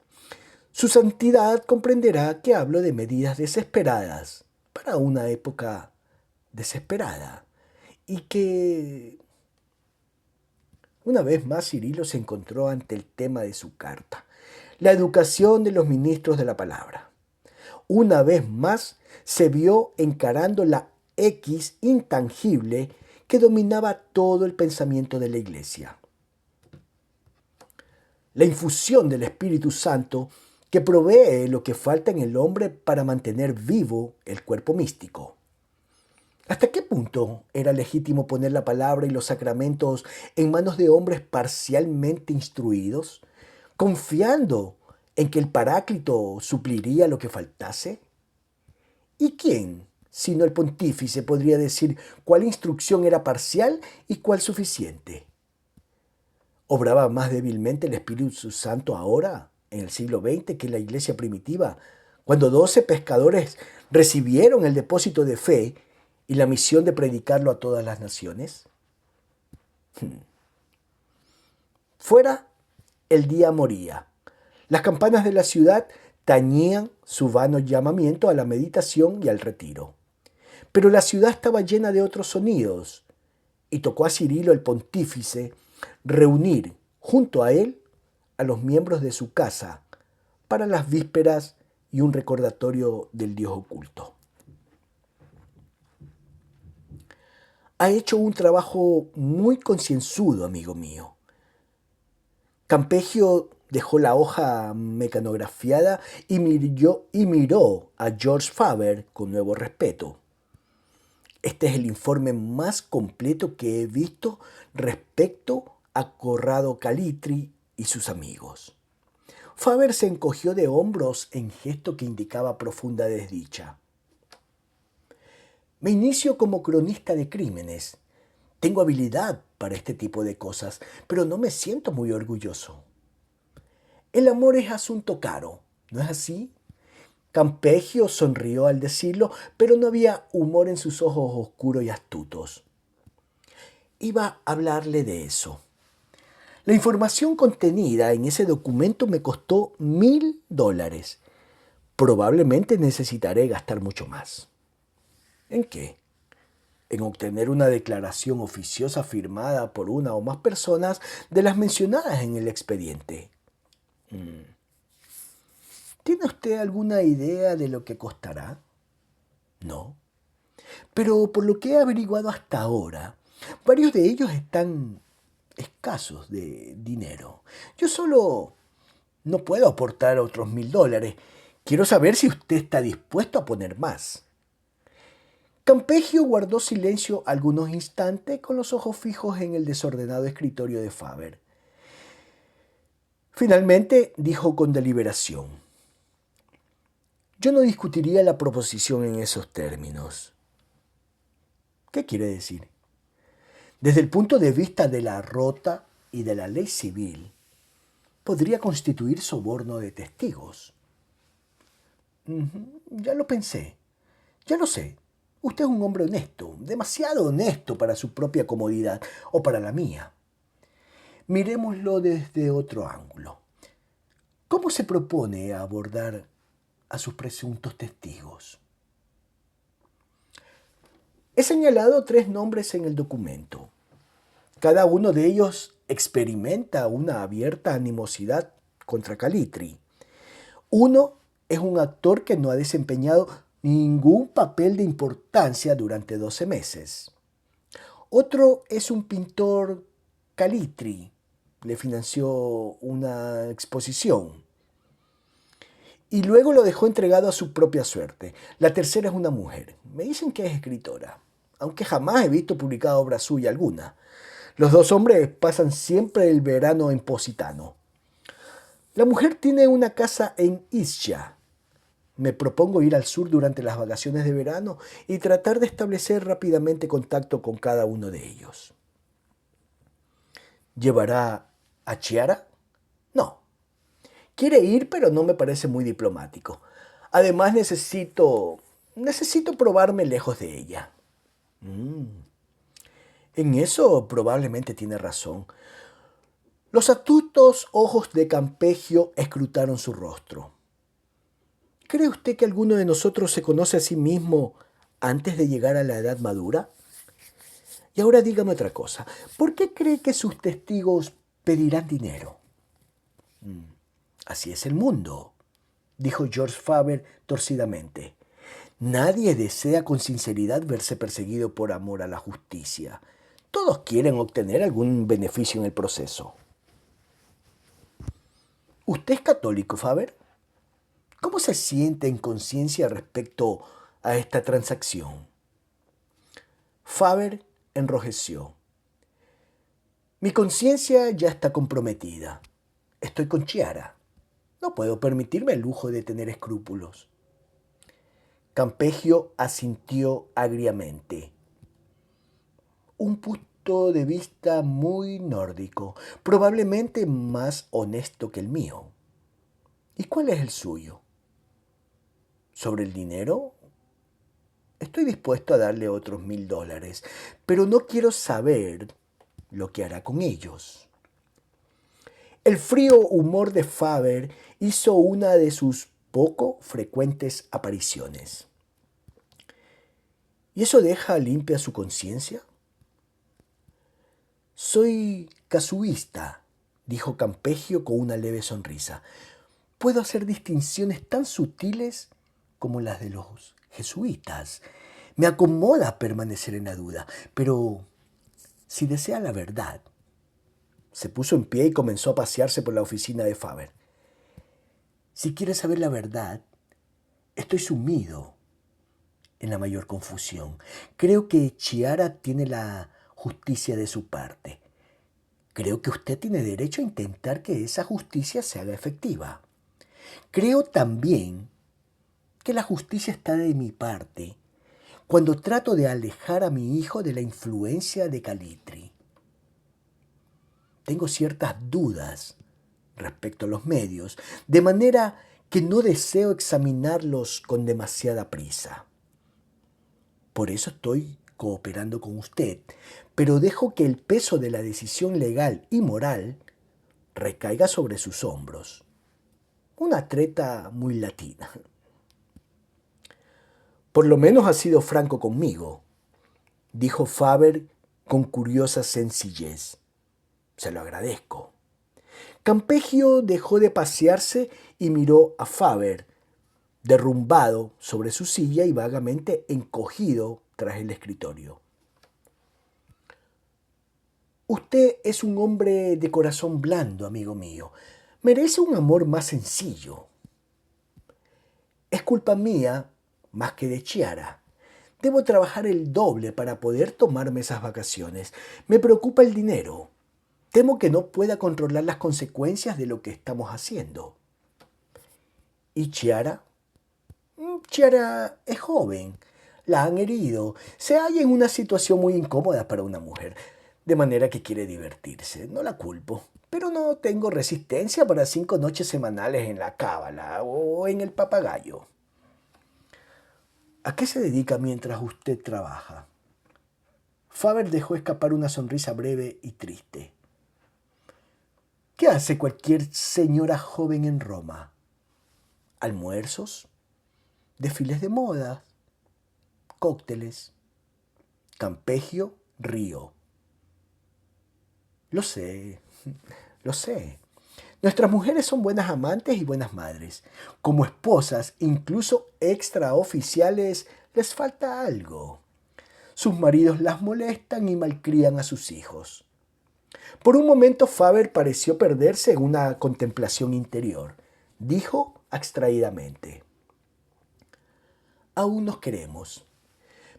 Su santidad comprenderá que hablo de medidas desesperadas para una época desesperada y que una vez más Cirilo se encontró ante el tema de su carta, la educación de los ministros de la palabra. Una vez más se vio encarando la X intangible que dominaba todo el pensamiento de la Iglesia. La infusión del Espíritu Santo que provee lo que falta en el hombre para mantener vivo el cuerpo místico. ¿Hasta qué punto era legítimo poner la palabra y los sacramentos en manos de hombres parcialmente instruidos, confiando en que el Paráclito supliría lo que faltase? ¿Y quién, sino el pontífice, podría decir cuál instrucción era parcial y cuál suficiente? ¿Obraba más débilmente el Espíritu Santo ahora, en el siglo XX, que en la iglesia primitiva, cuando 12 pescadores recibieron el depósito de fe y la misión de predicarlo a todas las naciones? Fuera, el día moría. Las campanas de la ciudad tañían su vano llamamiento a la meditación y al retiro. Pero la ciudad estaba llena de otros sonidos, y tocó a Cirilo el pontífice reunir junto a él a los miembros de su casa para las vísperas y un recordatorio del Dios oculto. Ha hecho un trabajo muy concienzudo, amigo mío. Campeggio dejó la hoja mecanografiada y miró a George Faber con nuevo respeto. Este es el informe más completo que he visto respecto a Corrado Calitri y sus amigos. Faber se encogió de hombros en gesto que indicaba profunda desdicha. Me inicio como cronista de crímenes. Tengo habilidad para este tipo de cosas, pero no me siento muy orgulloso. El amor es asunto caro, ¿no es así? Campeggio sonrió al decirlo, pero no había humor en sus ojos oscuros y astutos. Iba a hablarle de eso. La información contenida en ese documento me costó $1000. Probablemente necesitaré gastar mucho más. ¿En qué? En obtener una declaración oficiosa firmada por una o más personas de las mencionadas en el expediente. ¿Tiene usted alguna idea de lo que costará? No. Pero por lo que he averiguado hasta ahora, varios de ellos están escasos de dinero. Yo solo no puedo aportar otros $1000. Quiero saber si usted está dispuesto a poner más. Campeggio guardó silencio algunos instantes con los ojos fijos en el desordenado escritorio de Faber. Finalmente dijo con deliberación: yo no discutiría la proposición en esos términos. ¿Qué quiere decir? Desde el punto de vista de la rota y de la ley civil, podría constituir soborno de testigos. Ya lo pensé, ya lo sé. Usted es un hombre honesto, demasiado honesto para su propia comodidad o para la mía. Miremoslo desde otro ángulo. ¿Cómo se propone abordar a sus presuntos testigos? He señalado 3 nombres en el documento. Cada uno de ellos experimenta una abierta animosidad contra Calitri. Uno es un actor que no ha desempeñado ningún papel de importancia durante 12 meses. Otro es un pintor. Calitri le financió una exposición y luego lo dejó entregado a su propia suerte. La tercera es una mujer. Me dicen que es escritora, aunque jamás he visto publicada obra suya alguna. Los 2 hombres pasan siempre el verano en Positano. La mujer tiene una casa en Ischia. Me propongo ir al sur durante las vacaciones de verano y tratar de establecer rápidamente contacto con cada uno de ellos. ¿Llevará a Chiara? No. Quiere ir, pero no me parece muy diplomático. Además necesito probarme lejos de ella. En eso probablemente tiene razón. Los astutos ojos de Campeggio escrutaron su rostro. ¿Cree usted que alguno de nosotros se conoce a sí mismo antes de llegar a la edad madura? Y ahora dígame otra cosa. ¿Por qué cree que sus testigos pedirán dinero? Así es el mundo, dijo George Faber torcidamente. Nadie desea con sinceridad verse perseguido por amor a la justicia. Todos quieren obtener algún beneficio en el proceso. ¿Usted es católico, Faber? ¿Cómo se siente en conciencia respecto a esta transacción? Faber enrojeció. Mi conciencia ya está comprometida. Estoy con Chiara. No puedo permitirme el lujo de tener escrúpulos. Campeggio asintió agriamente. Un punto de vista muy nórdico, probablemente más honesto que el mío. ¿Y cuál es el suyo? ¿Sobre el dinero? Estoy dispuesto a darle otros $1000, pero no quiero saber lo que hará con ellos. El frío humor de Faber hizo una de sus poco frecuentes apariciones. ¿Y eso deja limpia su conciencia? Soy casuista, dijo Campeggio con una leve sonrisa. Puedo hacer distinciones tan sutiles como las de los jesuitas. Me acomoda permanecer en la duda, pero si desea la verdad. Se puso en pie y comenzó a pasearse por la oficina de Faber. Si quiere saber la verdad, estoy sumido en la mayor confusión. Creo que Chiara tiene la justicia de su parte. Creo que usted tiene derecho a intentar que esa justicia se haga efectiva. Creo también que la justicia está de mi parte cuando trato de alejar a mi hijo de la influencia de Calitri. Tengo ciertas dudas respecto a los medios, de manera que no deseo examinarlos con demasiada prisa. Por eso estoy cooperando con usted, pero dejo que el peso de la decisión legal y moral recaiga sobre sus hombros. Una treta muy latina. Por lo menos ha sido franco conmigo, dijo Faber con curiosa sencillez. Se lo agradezco. Campeggio dejó de pasearse y miró a Faber, derrumbado sobre su silla y vagamente encogido tras el escritorio. Usted es un hombre de corazón blando, amigo mío. Merece un amor más sencillo. Es culpa mía más que de Chiara. Debo trabajar el doble para poder tomarme esas vacaciones. Me preocupa el dinero. Temo que no pueda controlar las consecuencias de lo que estamos haciendo. ¿Y Chiara? Chiara es joven. La han herido. Se halla en una situación muy incómoda para una mujer. De manera que quiere divertirse. No la culpo. Pero no tengo resistencia para 5 noches semanales en la cábala o en el papagayo. ¿A qué se dedica mientras usted trabaja? Faber dejó escapar una sonrisa breve y triste. ¿Qué hace cualquier señora joven en Roma? Almuerzos, desfiles de moda, cócteles. Campeggio rió. Lo sé, lo sé. Nuestras mujeres son buenas amantes y buenas madres. Como esposas, incluso extraoficiales, les falta algo. Sus maridos las molestan y malcrían a sus hijos. Por un momento Faber pareció perderse en una contemplación interior. Dijo abstraídamente: Aún nos queremos,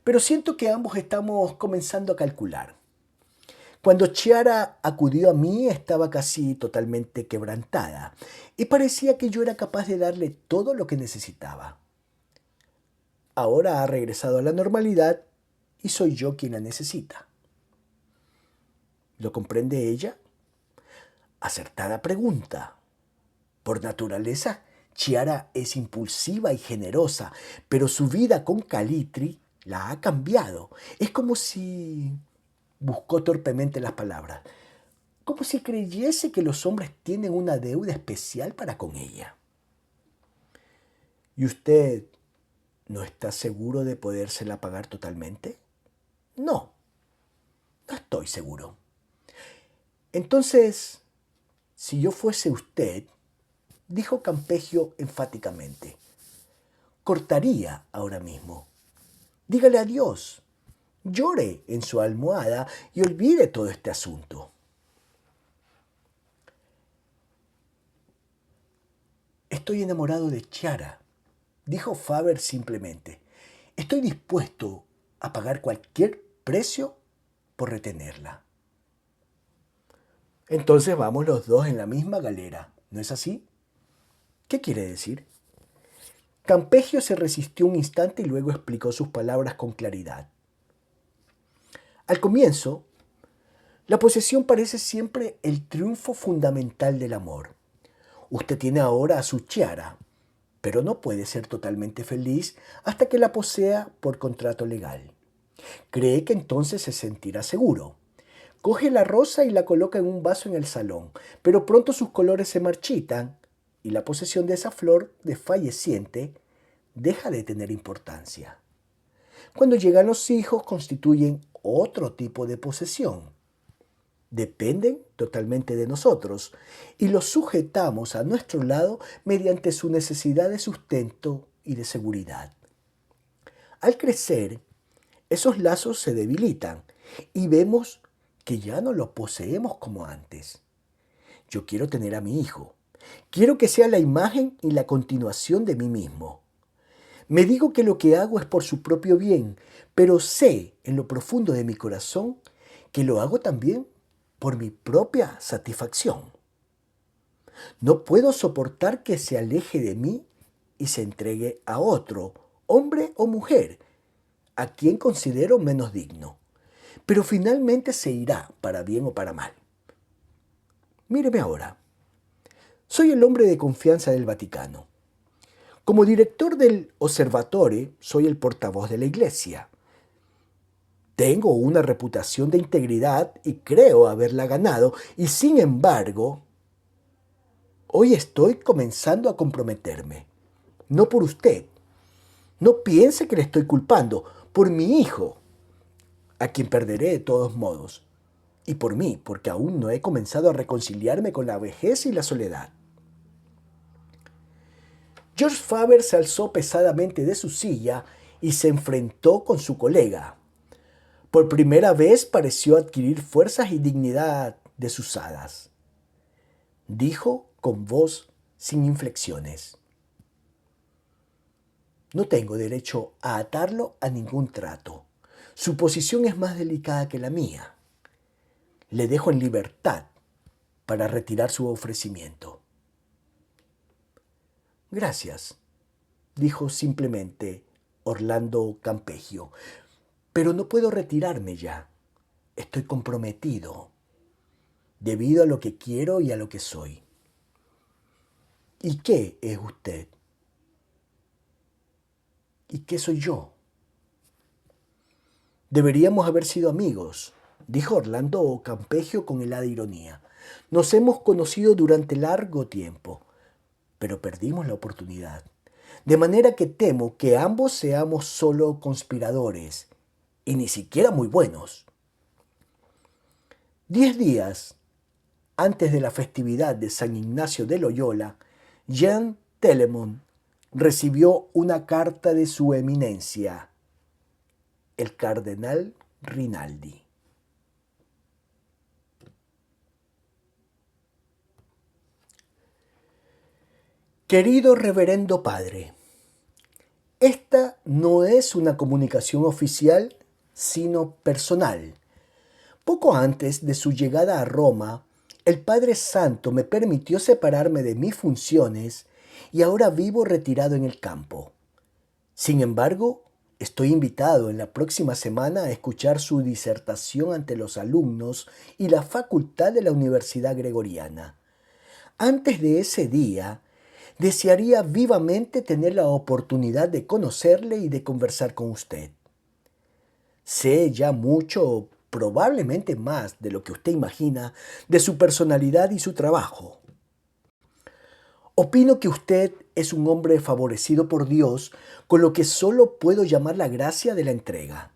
pero siento que ambos estamos comenzando a calcular. Cuando Chiara acudió a mí estaba casi totalmente quebrantada y parecía que yo era capaz de darle todo lo que necesitaba. Ahora ha regresado a la normalidad y soy yo quien la necesita. ¿Lo comprende ella? Acertada pregunta. Por naturaleza, Chiara es impulsiva y generosa, pero su vida con Calitri la ha cambiado. Es como si... Buscó torpemente las palabras. Como si creyese que los hombres tienen una deuda especial para con ella. ¿Y usted no está seguro de podérsela pagar totalmente? No, no estoy seguro. Entonces, si yo fuese usted, dijo Campeggio enfáticamente, cortaría ahora mismo. Dígale adiós. Llore en su almohada y olvide todo este asunto. Estoy enamorado de Chiara, dijo Faber simplemente. Estoy dispuesto a pagar cualquier precio por retenerla. Entonces vamos los dos en la misma galera, ¿no es así? ¿Qué quiere decir? Campeggio se resistió un instante y luego explicó sus palabras con claridad. Al comienzo, la posesión parece siempre el triunfo fundamental del amor. Usted tiene ahora a su Chiara, pero no puede ser totalmente feliz hasta que la posea por contrato legal. Cree que entonces se sentirá seguro. Coge la rosa y la coloca en un vaso en el salón, pero pronto sus colores se marchitan y la posesión de esa flor desfalleciente deja de tener importancia. Cuando llegan los hijos constituyen otro tipo de posesión. Dependen totalmente de nosotros y los sujetamos a nuestro lado mediante su necesidad de sustento y de seguridad. Al crecer, esos lazos se debilitan y vemos que ya no los poseemos como antes. Yo quiero tener a mi hijo. Quiero que sea la imagen y la continuación de mí mismo. Me digo que lo que hago es por su propio bien, pero sé en lo profundo de mi corazón que lo hago también por mi propia satisfacción. No puedo soportar que se aleje de mí y se entregue a otro, hombre o mujer, a quien considero menos digno. Pero finalmente se irá, para bien o para mal. Míreme ahora. Soy el hombre de confianza del Vaticano. Como director del Osservatore, soy el portavoz de la Iglesia. Tengo una reputación de integridad y creo haberla ganado, y sin embargo, hoy estoy comenzando a comprometerme. No por usted. No piense que le estoy culpando, por mi hijo, a quien perderé de todos modos, y por mí, porque aún no he comenzado a reconciliarme con la vejez y la soledad. George Faber se alzó pesadamente de su silla y se enfrentó con su colega. Por primera vez pareció adquirir fuerzas y dignidad desusadas. Dijo con voz sin inflexiones: no tengo derecho a atarlo a ningún trato. Su posición es más delicada que la mía. Le dejo en libertad para retirar su ofrecimiento. Gracias, dijo simplemente Orlando Campeggio, pero no puedo retirarme ya. Estoy comprometido, debido a lo que quiero y a lo que soy. ¿Y qué es usted? ¿Y qué soy yo? Deberíamos haber sido amigos, dijo Orlando Campeggio con helada ironía. Nos hemos conocido durante largo tiempo, pero perdimos la oportunidad. De manera que temo que ambos seamos solo conspiradores, y ni siquiera muy buenos. 10 días antes de la festividad de San Ignacio de Loyola, Jean Telemon recibió una carta de su eminencia, el cardenal Rinaldi. Querido reverendo padre, esta no es una comunicación oficial, sino personal. Poco antes de su llegada a Roma, el Padre Santo me permitió separarme de mis funciones y ahora vivo retirado en el campo. Sin embargo, estoy invitado en la próxima semana a escuchar su disertación ante los alumnos y la facultad de la Universidad Gregoriana. Antes de ese día, desearía vivamente tener la oportunidad de conocerle y de conversar con usted. Sé ya mucho, probablemente más de lo que usted imagina, de su personalidad y su trabajo. Opino que usted es un hombre favorecido por Dios, con lo que solo puedo llamar la gracia de la entrega.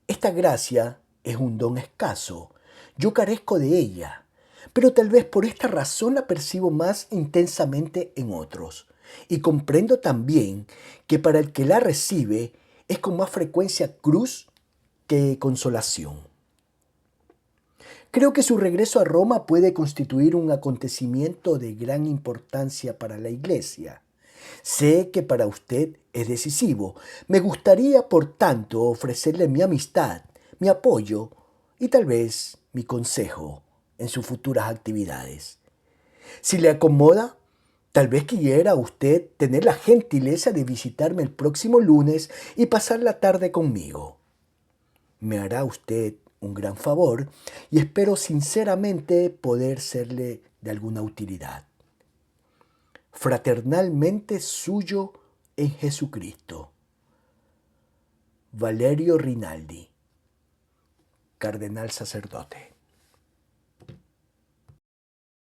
Esta gracia es un don escaso. Yo carezco de ella, pero tal vez por esta razón la percibo más intensamente en otros. Y comprendo también que para el que la recibe es con más frecuencia cruz que consolación. Creo que su regreso a Roma puede constituir un acontecimiento de gran importancia para la Iglesia. Sé que para usted es decisivo. Me gustaría, por tanto, ofrecerle mi amistad, mi apoyo y tal vez mi consejo en sus futuras actividades. Si le acomoda, tal vez quiera usted tener la gentileza de visitarme el próximo lunes y pasar la tarde conmigo. Me hará usted un gran favor y espero sinceramente poder serle de alguna utilidad. Fraternalmente suyo en Jesucristo. Valerio Rinaldi. cardenal sacerdote.